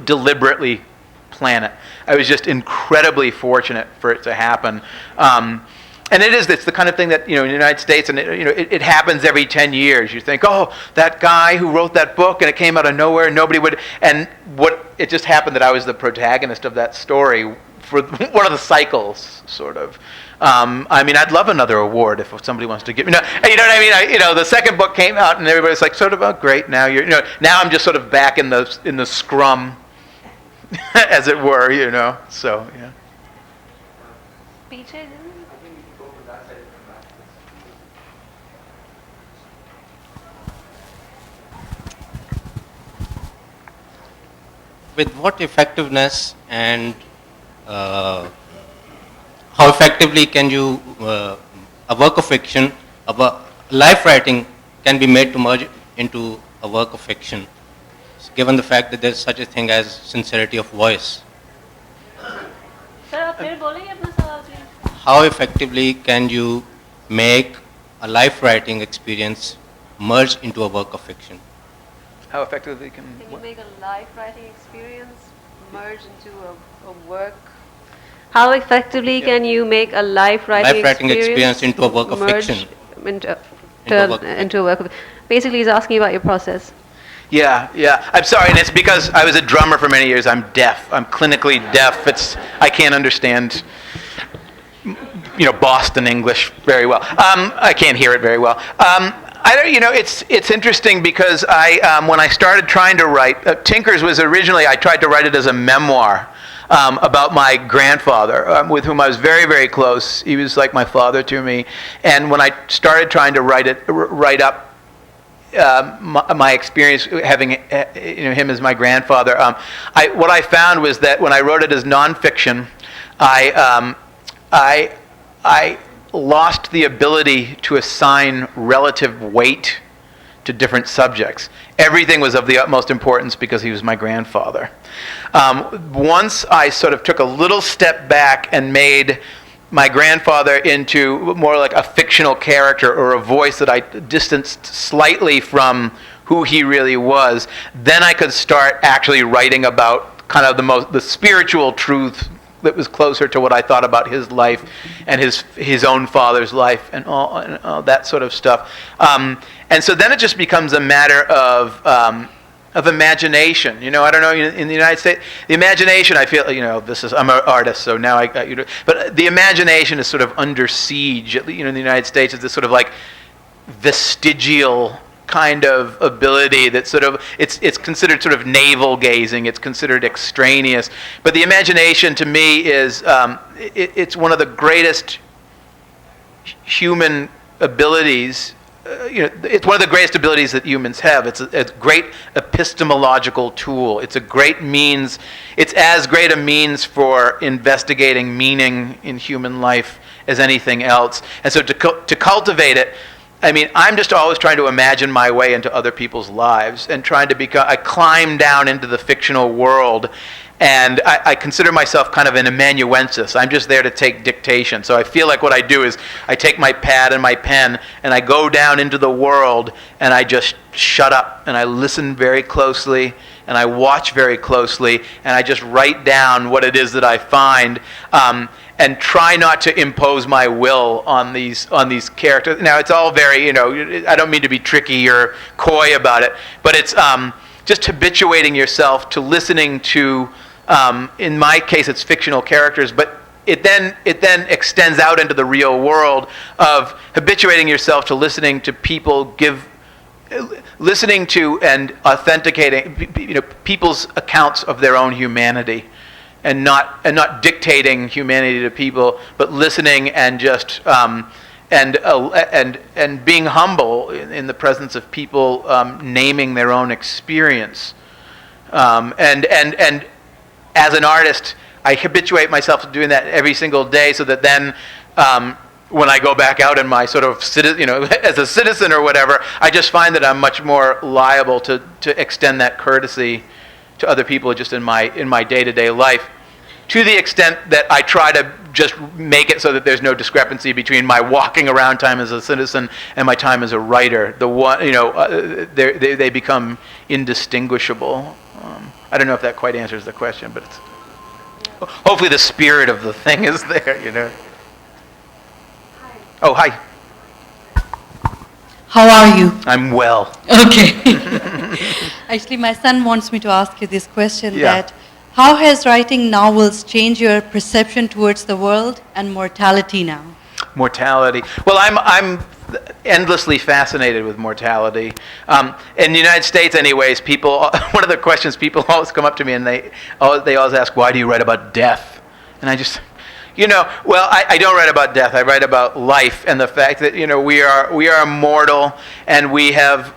deliberately plan it. I was just incredibly fortunate for it to happen. And it's the kind of thing that, in the United States, and it happens every 10 years. You think, oh, that guy who wrote that book, and it came out of nowhere, and nobody would, and it just happened that I was the protagonist of that story for one of the cycles, sort of. I'd love another award if somebody wants to give me. You know what I mean? The second book came out, and everybody's like, sort of, oh, great. Now now I'm just sort of back in the scrum, as it were. So yeah. Speeches. With what effectiveness and how effectively can you, a work of fiction, life writing can be made to merge into a work of fiction? given the fact that there's such a thing as sincerity of voice, how effectively can you make a life writing experience merge into a work of fiction? How effectively Can you make a life writing experience merge into a work? How effectively can you make a life writing experience into a work of merge fiction? Into a work of, basically he's asking about your process. Yeah. I'm sorry, and it's because I was a drummer for many years. I'm deaf. I'm clinically deaf. I can't understand, Boston English very well. I can't hear it very well. I don't, it's interesting because when I started trying to write, Tinkers was originally, I tried to write it as a memoir about my grandfather, with whom I was very, very close. He was like my father to me. And when I started trying to write up my experience having him as my grandfather, what I found was that when I wrote it as nonfiction, I lost the ability to assign relative weight to different subjects. Everything was of the utmost importance because he was my grandfather. Once I sort of took a little step back and made my grandfather into more like a fictional character or a voice that I distanced slightly from who he really was, then I could start actually writing about kind of the spiritual truth that was closer to what I thought about his life and his own father's life and all that sort of stuff. And so then it just becomes a matter of imagination. I don't know, in the United States, the imagination, I feel, I'm an artist, so now but the imagination is sort of under siege, in the United States, is this sort of like vestigial kind of ability that sort of, it's considered sort of navel gazing, it's considered extraneous. But the imagination to me is, it's one of the greatest human abilities. It's one of the greatest abilities that humans have. It's a great epistemological tool. It's a great means, it's as great a means for investigating meaning in human life as anything else. And so to cultivate it, I mean, I'm just always trying to imagine my way into other people's lives and trying to I climb down into the fictional world, and I consider myself kind of an amanuensis. I'm just there to take dictation. So I feel like what I do is I take my pad and my pen and I go down into the world and I just shut up and I listen very closely and I watch very closely and I just write down what it is that I find. And try not to impose my will on these characters. Now, it's all very, I don't mean to be tricky or coy about it, but it's just habituating yourself to listening to, in my case, it's fictional characters, but it then extends out into the real world of habituating yourself to listening to people listening to and authenticating, people's accounts of their own humanity. And not dictating humanity to people, but listening and just and being humble in the presence of people, naming their own experience. And as an artist, I habituate myself to doing that every single day, so that then when I go back out in my sort of as a citizen or whatever, I just find that I'm much more liable to extend that courtesy to other people just in my day-to-day life, to the extent that I try to just make it so that there's no discrepancy between my walking around time as a citizen and my time as a writer. They become indistinguishable. I don't know if that quite answers the question, but hopefully the spirit of the thing is there. Hi. Oh, hi. How are you? I'm well. Okay. Actually, my son wants me to ask you this question, Yeah. that how has writing novels changed your perception towards the world and mortality now? Mortality. Well, I'm endlessly fascinated with mortality. In the United States, anyways, one of the questions people always come up to me and they always ask, why do you write about death? And I just, well, I don't write about death. I write about life and the fact that, we are mortal, and we have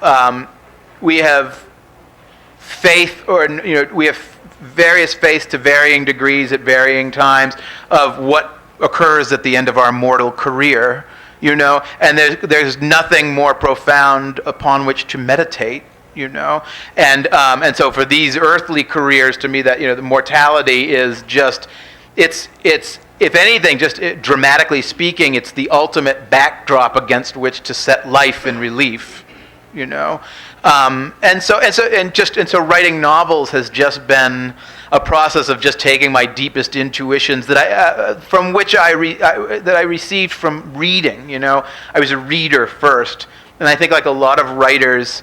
faith, or, we have various faiths to varying degrees at varying times of what occurs at the end of our mortal career, and there's nothing more profound upon which to meditate you know? And so for these earthly careers, to me, that, you know, the mortality is just, it's if anything, just dramatically speaking, it's the ultimate backdrop against which to set life in relief, you know? And so writing novels has just been a process of just taking my deepest intuitions that I received from reading, you know? I was a reader first, and I think like a lot of writers,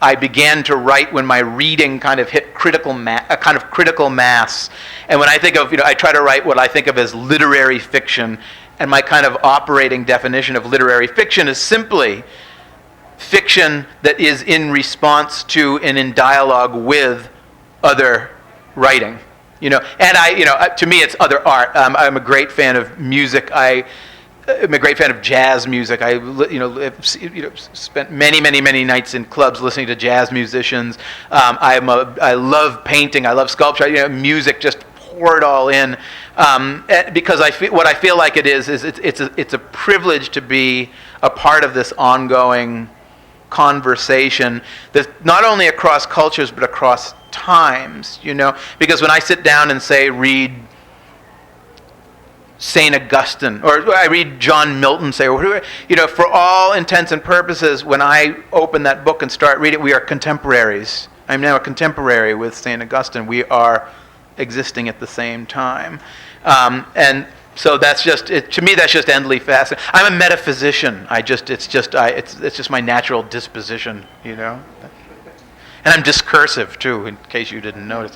I began to write when my reading kind of hit critical mass. And when I think of, you know, I try to write what I think of as literary fiction, and my kind of operating definition of literary fiction is simply fiction that is in response to and in dialogue with other writing, you know. And to me, it's other art. I'm a great fan of music. I'm a great fan of jazz music. I spent many nights in clubs listening to jazz musicians. I love painting. I love sculpture. You know, music just pour it all in, because what I feel like it is it's a privilege to be a part of this ongoing conversation that's not only across cultures but across times, you know. Because when I sit down and say read St. Augustine, or I read John Milton, say, or whoever, you know, for all intents and purposes, when I open that book and start reading, we are contemporaries. I'm now a contemporary with St. Augustine. We are existing at the same time, and so that's just to me. That's just endlessly fascinating. I'm a metaphysician. It's just my natural disposition, you know. And I'm discursive too, in case you didn't notice.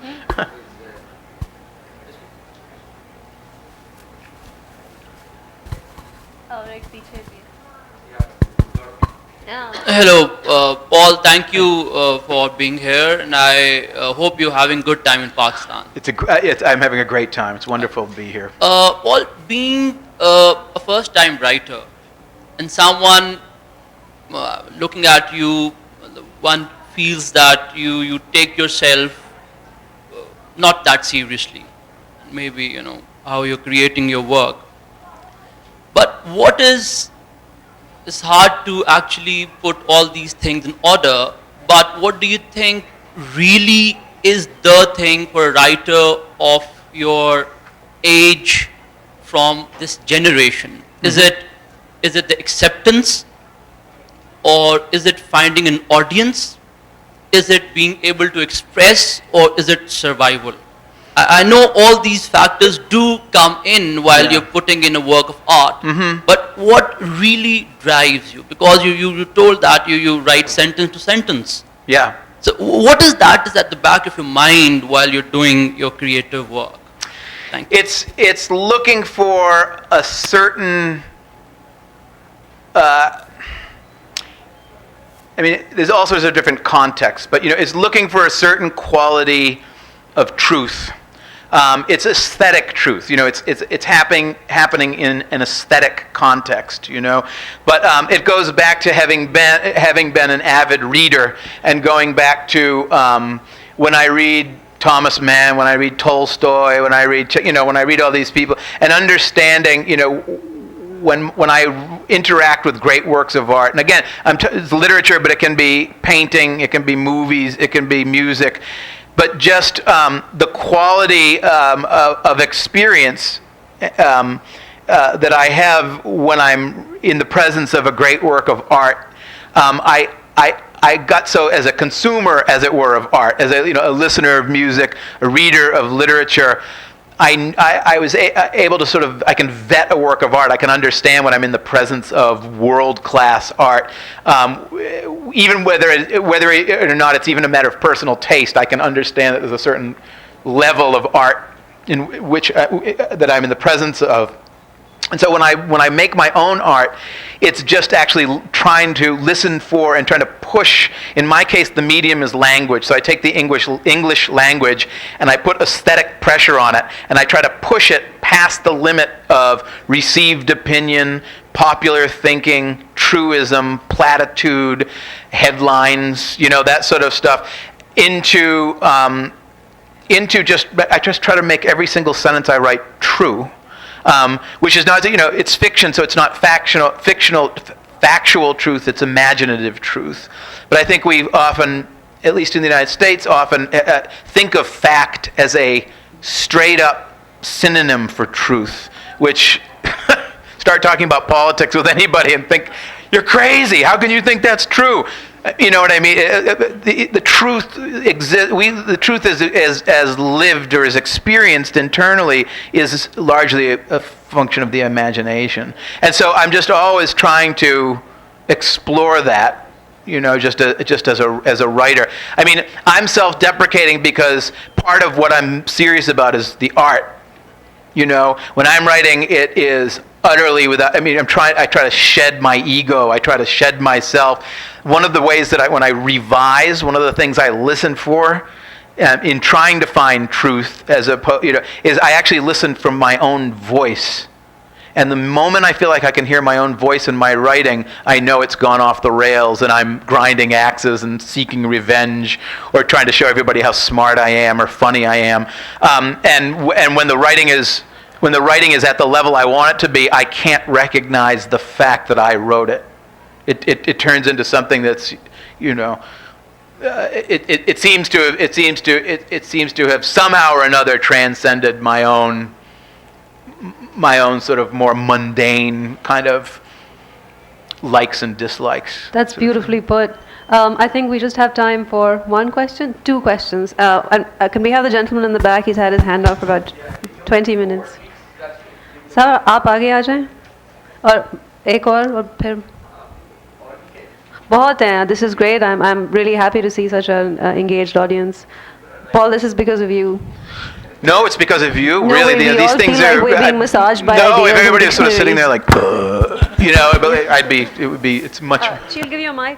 Hello, Paul. Thank you for being here, and I hope you're having good time in Pakistan. I'm having a great time. It's wonderful to be here. Paul, being a first-time writer, and someone looking at you, one feels that you take yourself not that seriously. Maybe, you know, how you're creating your work. But what is... It's hard to actually put all these things in order, but what do you think really is the thing for a writer of your age from this generation? Is it the acceptance, or is it finding an audience? Is it being able to express, or is it survival? I know all these factors do come in while you're putting in a work of art, but what really drives you? Because you told that you write sentence to sentence. Yeah. So what is that is at the back of your mind while you're doing your creative work? Thank you. It's looking for a certain... I mean, there's all sorts of different contexts, but, you know, it's looking for a certain quality of truth. It's aesthetic truth, you know. It's happening in an aesthetic context, you know. But it goes back to having been an avid reader, and going back to when I read Thomas Mann, when I read Tolstoy, when I read all these people, and understanding, you know, when I interact with great works of art, and again, it's literature, but it can be painting, it can be movies, it can be music. But just the quality of experience that I have when I'm in the presence of a great work of art, I got so as a consumer, as it were, of art, as a listener of music, a reader of literature. I was able to I can vet a work of art. I can understand when I'm in the presence of world-class art, even whether or not it's even a matter of personal taste. I can understand that there's a certain level of art in which that I'm in the presence of. And so when I make my own art, it's just actually trying to listen for and trying to push. In my case, the medium is language. So I take the English language and I put aesthetic pressure on it, and I try to push it past the limit of received opinion, popular thinking, truism, platitude, headlines, you know, that sort of stuff, into I just try to make every single sentence I write true. Which is not, you know, it's fiction, so it's not factual factual truth, it's imaginative truth. But I think we often, at least in the United States, often think of fact as a straight up synonym for truth, which start talking about politics with anybody and think, you're crazy, how can you think that's true? You know what I mean? The truth exists. The truth as lived or as experienced internally is largely a function of the imagination. And so I'm just always trying to explore that, you know, just as a writer. I mean, I'm self-deprecating because part of what I'm serious about is the art. You know, when I'm writing, it is utterly without, I mean, I try to shed my ego, I try to shed myself. One of the ways that when I revise, one of the things I listen for in trying to find truth is I actually listen from my own voice. And the moment I feel like I can hear my own voice in my writing, I know it's gone off the rails and I'm grinding axes and seeking revenge or trying to show everybody how smart I am or funny I am. And when the writing is at the level I want it to be, I can't recognize the fact that I wrote it. It turns into something that's, you know, it seems to have somehow or another transcended my own sort of more mundane kind of likes and dislikes. That's beautifully put. I think we just have time for one question, two questions. Can we have the gentleman in the back? He's had his hand up for about 20 minutes. Sir, आप आगे आ जाएं और एक और फिर बहुत हैं. This is great. I'm really happy to see such an engaged audience. Paul, this is because of you. No, it's because of you. No, really, we these all things feel are. like we're being massaged by no, ideas if everybody and was sort of sitting there dictionaries. like, you know, it's much. She'll give you a mic.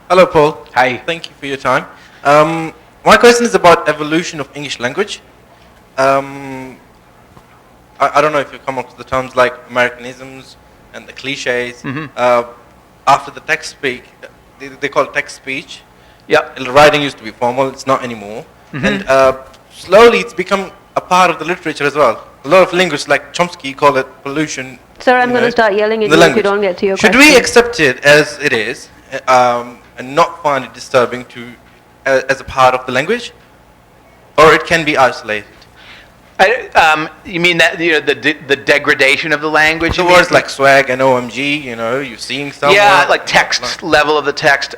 Hello, Paul. Hi. Thank you for your time. My question is about evolution of English language. I don't know if you've come up with the terms like Americanisms and the cliches. After the text speak, they call it text speech. Yeah. Writing used to be formal, it's not anymore. And slowly it's become a part of the literature as well. A lot of linguists like Chomsky call it pollution. Sir, I'm going to start yelling at you if you don't get to your question. Should we accept it as it is and not find it disturbing as a part of the language? Or it can be isolated? You mean that the degradation of the language? The words like swag and OMG, you know, you're seeing someone. Yeah, like text, level of the text.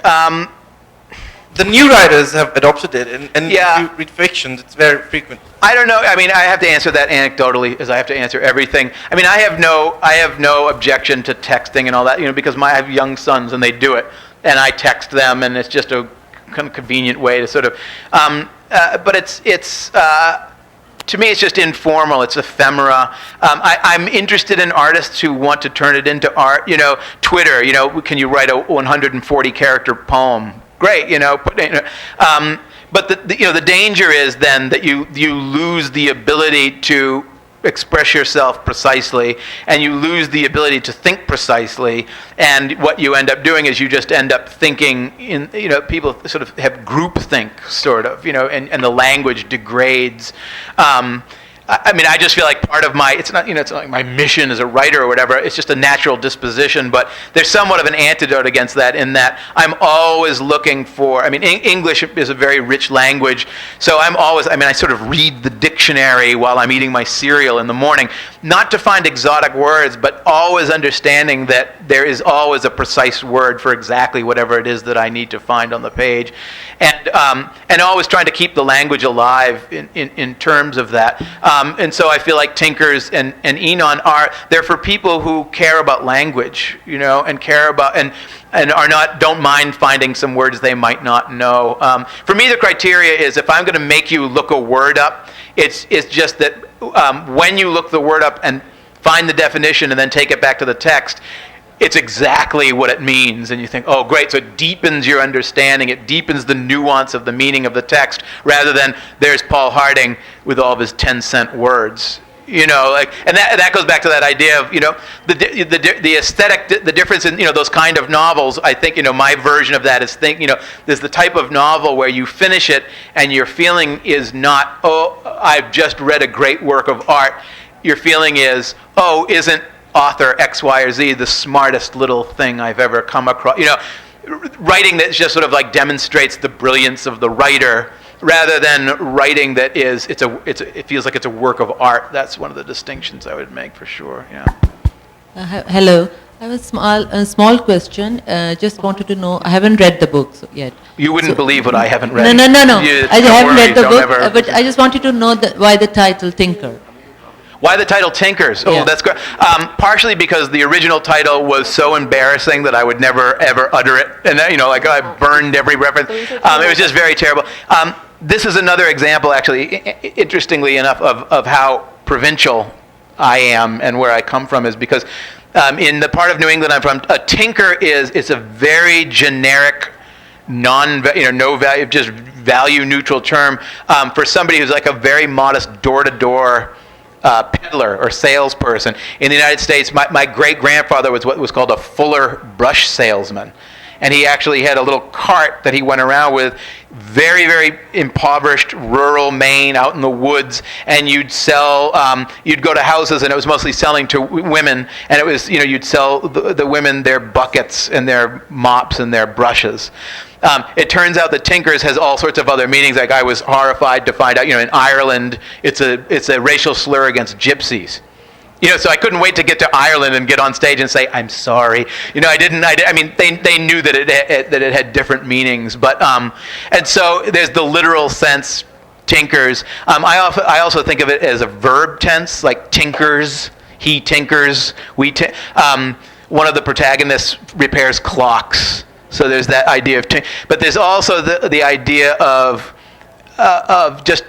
The new writers have adopted it, and if you read fictions, it's very frequent. I don't know. I mean, I have to answer that anecdotally, as I have to answer everything. I mean, I have no objection to texting and all that, you know, because I have young sons and they do it, and I text them, and it's just a kind of convenient way to sort of. But it's. To me, it's just informal. It's ephemera. I'm interested in artists who want to turn it into art. You know, Twitter. You know, can you write a 140-character poem? Great. You know, but the danger is then that you lose the ability to express yourself precisely, and you lose the ability to think precisely. And what you end up doing is you just end up thinking in, you know, people sort of have groupthink, sort of, you know, and the language degrades. I mean, I just feel like part of it's not like my mission as a writer or whatever, it's just a natural disposition, but there's somewhat of an antidote against that in that I'm always looking for, I mean, English is a very rich language, so I sort of read the dictionary while I'm eating my cereal in the morning, not to find exotic words, but always understanding that there is always a precise word for exactly whatever it is that I need to find on the page, and always trying to keep the language alive in terms of that. And so I feel like Tinkers and Enon they're for people who care about language, you know, and care about and don't mind finding some words they might not know. For me, the criteria is if I'm going to make you look a word up, it's just that when you look the word up and find the definition and then take it back to the text, it's exactly what it means, and you think, oh, great, so it deepens your understanding, it deepens the nuance of the meaning of the text, rather than there's Paul Harding with all of his 10-cent words. You know, like, and that goes back to that idea of, you know, the aesthetic, the difference in, you know, those kind of novels. I think, you know, my version of that is there's the type of novel where you finish it and your feeling is not, oh, I've just read a great work of art. your feeling is, oh, isn't author X, Y, or Z the smartest little thing I've ever come across? You know, writing that just sort of like demonstrates the brilliance of the writer, rather than writing that is, it feels like it's a work of art. That's one of the distinctions I would make for sure. Yeah. Hello. I have a small question. Just wanted to know. I haven't read the book yet. You wouldn't believe what I haven't read. No. I haven't read the book, ever... but I just wanted to know why the title Tinker. Why the title Tinkers? Oh, yeah. That's great. Partially because the original title was so embarrassing that I would never ever utter it, and you know, like I burned every reference. It was just very terrible. This is another example, actually, interestingly enough, of how provincial I am and where I come from, is because in the part of New England I'm from, a tinker is a very generic, no value, just value neutral term for somebody who's like a very modest door-to-door peddler or salesperson. In the United States, my great-grandfather was what was called a fuller brush salesman. And he actually had a little cart that he went around with, very, very impoverished rural Maine out in the woods, and you'd sell, you'd go to houses, and it was mostly selling to women, and it was, you'd sell the women their buckets and their mops and their brushes. It turns out that tinkers has all sorts of other meanings. Like, I was horrified to find out, in Ireland, it's a racial slur against gypsies. So I couldn't wait to get to Ireland and get on stage and say, I'm sorry. I mean, they knew that it had different meanings. But, and so there's the literal sense, tinkers. I also think of it as a verb tense, like tinkers, he tinkers, we one of the protagonists repairs clocks. So there's that idea of but there's also the idea of just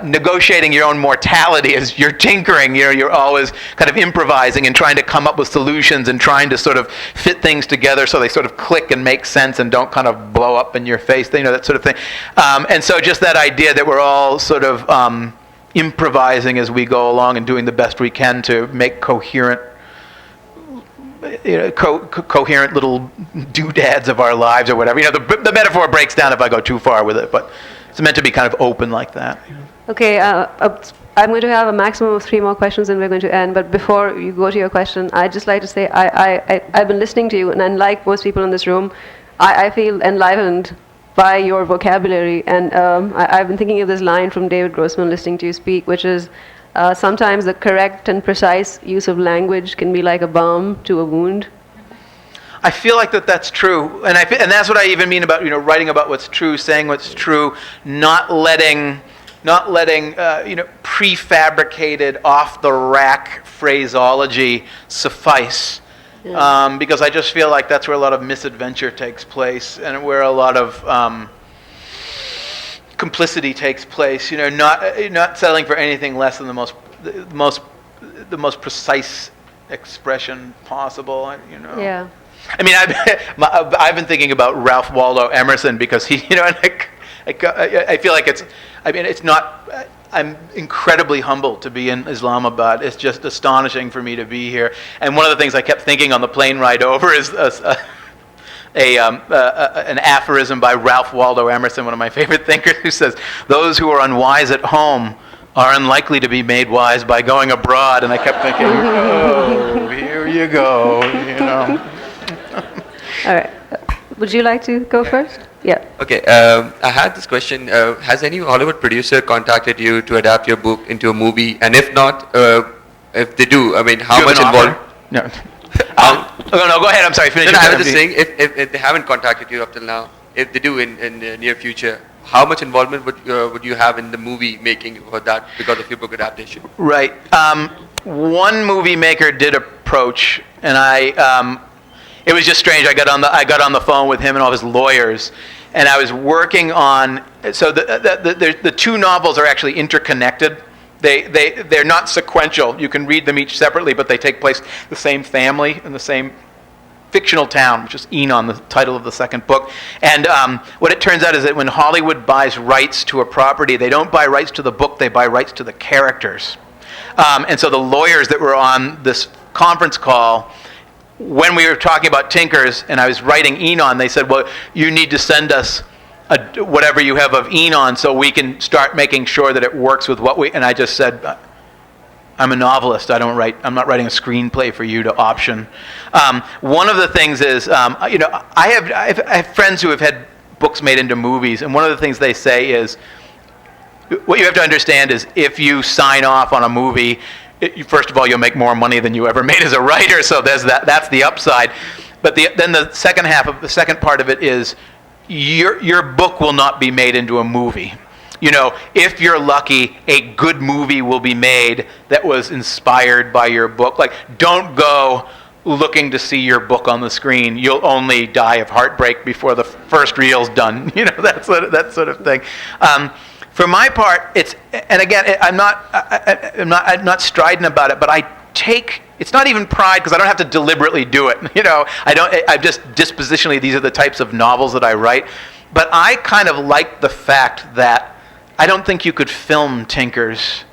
negotiating your own mortality as you're tinkering. You're always kind of improvising and trying to come up with solutions and trying to sort of fit things together so they sort of click and make sense and don't kind of blow up in your face, that sort of thing. And so just that idea that we're all sort of improvising as we go along and doing the best we can to make coherent coherent little doodads of our lives or whatever. The metaphor breaks down if I go too far with it, but it's meant to be kind of open like that. Okay, I'm going to have a maximum of 3 more questions and we're going to end. But before you go to your question, I'd just like to say I've been listening to you, and unlike most people in this room, I feel enlivened by your vocabulary. And I've been thinking of this line from David Grossman listening to you speak, which is, sometimes the correct and precise use of language can be like a balm to a wound. I feel like that's true, and that's what I even mean about writing about what's true, saying what's true, not letting prefabricated, off the rack phraseology suffice, because I just feel like that's where a lot of misadventure takes place, and where a lot of complicity takes place. Not settling for anything less than the most precise expression possible. Yeah. I mean, I've been thinking about Ralph Waldo Emerson because he, and I feel like it's not. I'm incredibly humbled to be in Islamabad. It's just astonishing for me to be here. And one of the things I kept thinking on the plane ride over is an aphorism by Ralph Waldo Emerson, one of my favorite thinkers, who says, "Those who are unwise at home are unlikely to be made wise by going abroad." And I kept thinking, oh, here you go, All right. Would you like to go first? Yeah. Okay. I had this question. Has any Hollywood producer contacted you to adapt your book into a movie? And if not, if they do, I mean, how much involved? No. No, go ahead. I'm sorry. Finish. No, I was just saying, if they haven't contacted you up till now, if they do in the near future, how much involvement would you have in the movie making for that because of your book adaptation? Right. One movie maker did approach, and it was just strange. I got on the phone with him and all his lawyers, and I was working on. So the 2 novels are actually interconnected. They're not sequential. You can read them each separately, but they take place in the same family in the same fictional town, which is Enon, the title of the second book. And what it turns out is that when Hollywood buys rights to a property, they don't buy rights to the book, they buy rights to the characters. And so the lawyers that were on this conference call, when we were talking about Tinkers and I was writing Enon, they said, well, you need to send us whatever you have of Enon so we can start making sure that it works with what we... And I just said, I'm a novelist. I'm not writing a screenplay for you to option. One of the things is, I have friends who have had books made into movies, and one of the things they say is, what you have to understand is, if you sign off on a movie, first of all, you'll make more money than you ever made as a writer, so that's the upside. But then the second part of it is, your book will not be made into a movie. If you're lucky, a good movie will be made that was inspired by your book. Like, don't go looking to see your book on the screen. You'll only die of heartbreak before the first reel's done. That sort of thing. For my part, and again, I'm not strident about it, but it's not even pride, because I don't have to deliberately do it. I'm just dispositionally, these are the types of novels that I write. But I kind of like the fact that I don't think you could film Tinkers.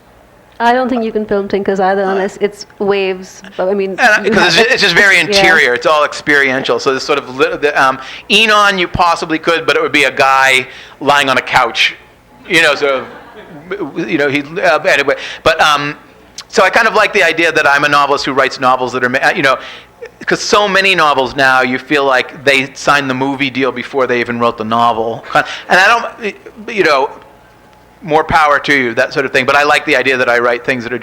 I don't think you can film Tinkers either, unless it's waves. But I mean, because it's just very interior. Yeah. It's all experiential. So this sort of Enon, you possibly could, but it would be a guy lying on a couch. Anyway. But so I kind of like the idea that I'm a novelist who writes novels that are, because so many novels now, you feel like they signed the movie deal before they even wrote the novel. And I don't, more power to you, that sort of thing. But I like the idea that I write things that are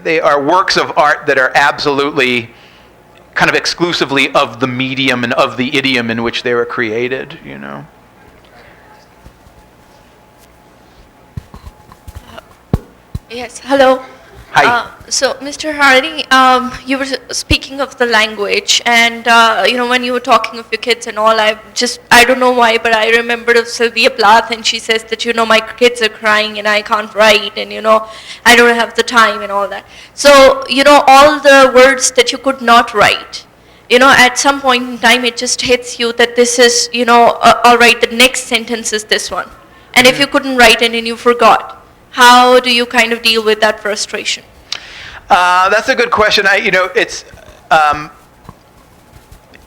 they are works of art that are absolutely kind of exclusively of the medium and of the idiom in which they were created, Yes, hello. Hi. So, Mr. Harding, you were speaking of the language, and when you were talking of your kids and all, I don't know why, but I remembered of Sylvia Plath, and she says that my kids are crying and I can't write, and I don't have the time and all that. So all the words that you could not write, at some point in time it just hits you that this is all right, the next sentence is this one, and if you couldn't write it and you forgot, how do you kind of deal with that frustration? That's a good question. It's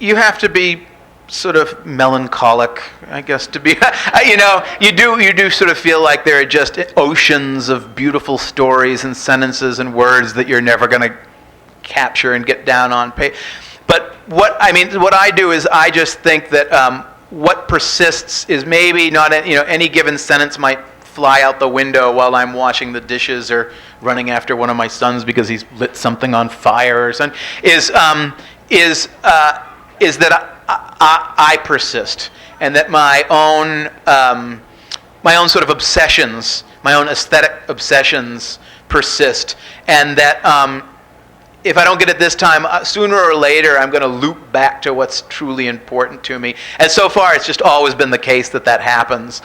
you have to be sort of melancholic, I guess, to be. You do sort of feel like there are just oceans of beautiful stories and sentences and words that you're never going to capture and get down on paper. But what I do is I just think that what persists is maybe not any given sentence might fly out the window while I'm washing the dishes or running after one of my sons because he's lit something on fire or something, is that I persist, and that my own sort of obsessions, my own aesthetic obsessions persist, and that if I don't get it this time, sooner or later I'm going to loop back to what's truly important to me. And so far it's just always been the case that happens.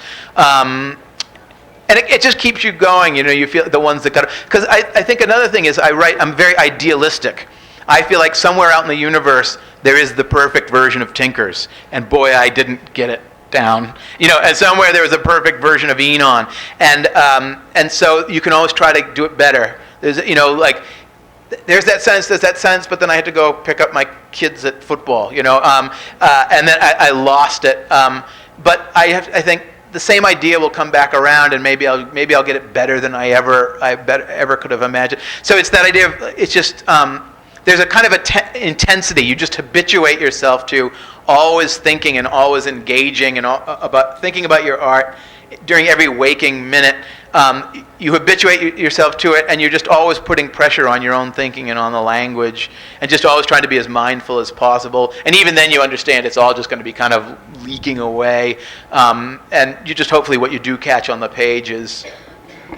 And it just keeps you going, you feel the ones that got, because I think another thing is I'm very idealistic. I feel like somewhere out in the universe there is the perfect version of Tinkers, and boy, I didn't get it down. And somewhere there was a perfect version of Enon, and so you can always try to do it better. There's there's that sense, but then I had to go pick up my kids at football, and then I lost it. But I think the same idea will come back around, and maybe I'll get it better than I ever could have imagined. So it's that idea of, it's just there's a kind of intensity. You just habituate yourself to always thinking and always engaging and about thinking about your art during every waking minute. You habituate yourself to it, and you're just always putting pressure on your own thinking and on the language, and just always trying to be as mindful as possible. And even then you understand it's all just going to be kind of leaking away. And you just hopefully what you do catch on the page is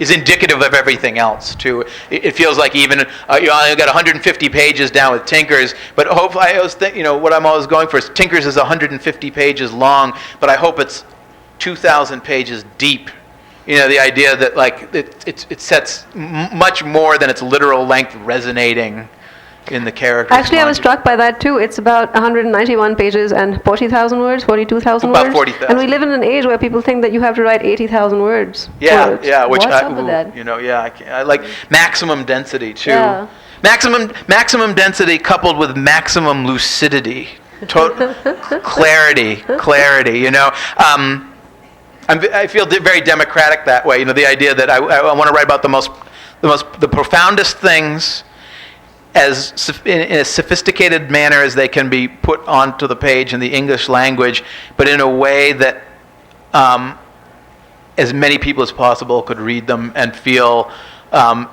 indicative of everything else too. It feels like even I got 150 pages down with Tinkers, but hopefully I always think, what I'm always going for is Tinkers is 150 pages long, but I hope it's 2,000 pages deep. The idea that it sets much more than its literal length resonating in the characters. Actually, I was struck by that too. It's about 191 pages and 40,000 words, 42,000 words. About 40,000. And we live in an age where people think that you have to write 80,000 words. Yeah, which What's up with that? I like maximum density too. Yeah. Maximum density coupled with maximum lucidity, clarity. I feel very democratic that way. The idea that I want to write about the profoundest things in a sophisticated manner as they can be put onto the page in the English language, but in a way that as many people as possible could read them and feel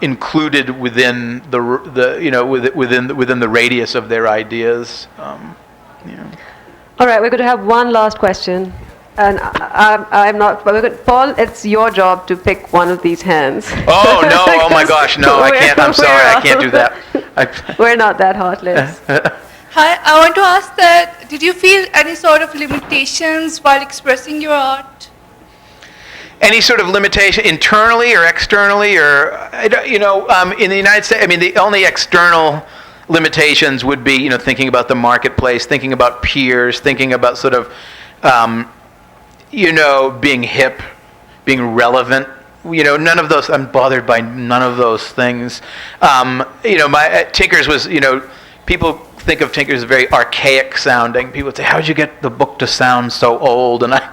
included within within the radius of their ideas. All right, we're going to have one last question. And I'm not, Paul, it's your job to pick one of these hands. Oh, no, oh my gosh, no, I can't, I'm sorry, I can't do that. We're not that heartless. Hi, I want to ask that, did you feel any sort of limitations while expressing your art? Any sort of limitation internally or externally, or, in the United States, the only external limitations would be, thinking about the marketplace, thinking about peers, thinking about sort of, being hip, being relevant. None of those, I'm bothered by none of those things. Tinkers was, people think of Tinkers as very archaic sounding. People would say, how did you get the book to sound so old? And I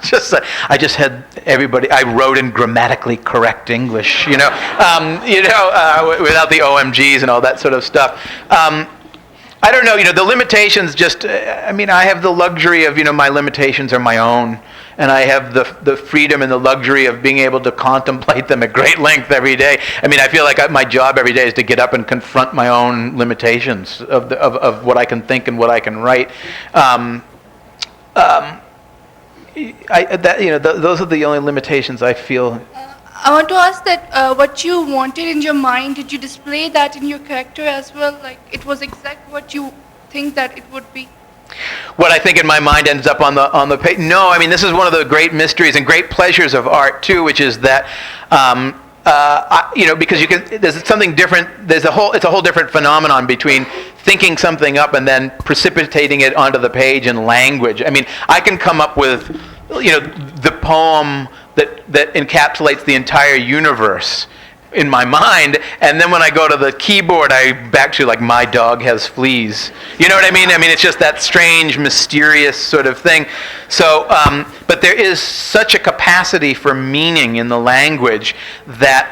just had everybody, I wrote in grammatically correct English, without the OMGs and all that sort of stuff. I don't know, the limitations just, I have the luxury of, my limitations are my own. And I have the freedom and the luxury of being able to contemplate them at great length every day. I feel like my job every day is to get up and confront my own limitations of what I can think and what I can write. Those are the only limitations I feel. I want to ask that what you wanted in your mind, did you display that in your character as well? Like it was exact what you think that it would be? What I think in my mind ends up on the page. No, this is one of the great mysteries and great pleasures of art too, which is that because there's something different. It's a whole different phenomenon between thinking something up and then precipitating it onto the page in language. I can come up with the poem that encapsulates the entire universe in my mind, and then when I go to the keyboard, I back to like my dog has fleas. You know what I mean? It's just that strange, mysterious sort of thing. So, but there is such a capacity for meaning in the language that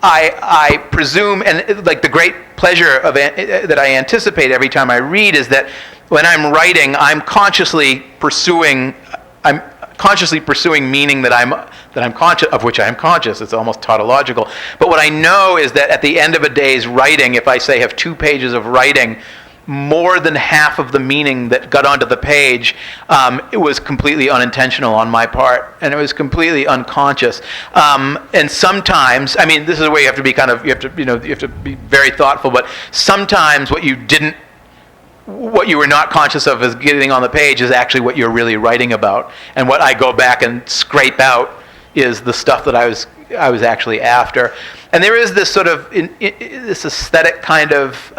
I presume, and like the great pleasure that I anticipate every time I read is that when I'm writing, I'm consciously pursuing meaning that I'm conscious of, which I am conscious. It's almost tautological. But what I know is that at the end of a day's writing, if I say have 2 pages of writing, more than half of the meaning that got onto the page, it was completely unintentional on my part, and it was completely unconscious. And sometimes, this is where you have to be you have to be very thoughtful. But sometimes what you were not conscious of as getting on the page is actually what you're really writing about. And what I go back and scrape out is the stuff that I was actually after. And there is this sort of this aesthetic kind of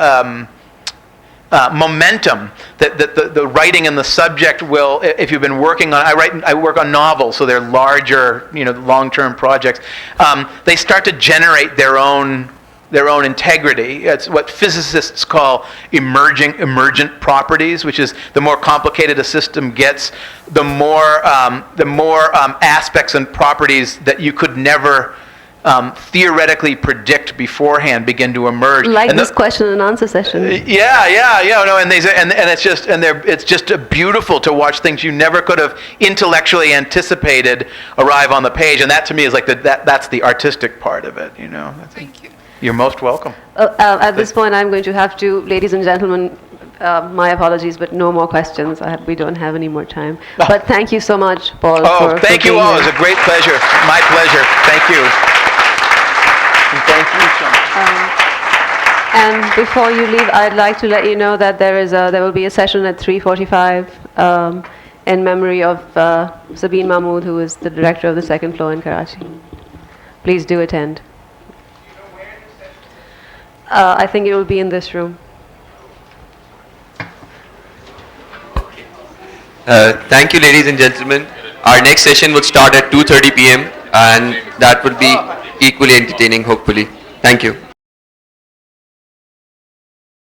momentum that the writing and the subject will, if you've been working on, I work on novels, so they're larger, long-term projects. They start to generate their own integrity. It's what physicists call emergent properties, which is the more complicated a system gets, the more aspects and properties that you could never theoretically predict beforehand begin to emerge. Like this question and answer session. It's just beautiful to watch things you never could have intellectually anticipated arrive on the page, and that to me is like that's the artistic part of it. Thank you. You're most welcome. At this point, I'm going to have to, ladies and gentlemen, my apologies, but no more questions. We don't have any more time. But thank you so much, Paul. Thank you all. It was a great pleasure. My pleasure. Thank you. And thank you so much. And before you leave, I'd like to let you know that there will be a session at 3:45 in memory of Sabeen Mahmood, who is the director of the second floor in Karachi. Please do attend. I think it will be in this room. Thank you, ladies and gentlemen. Our next session will start at 2:30 p.m. and that will be equally entertaining, hopefully. Thank you.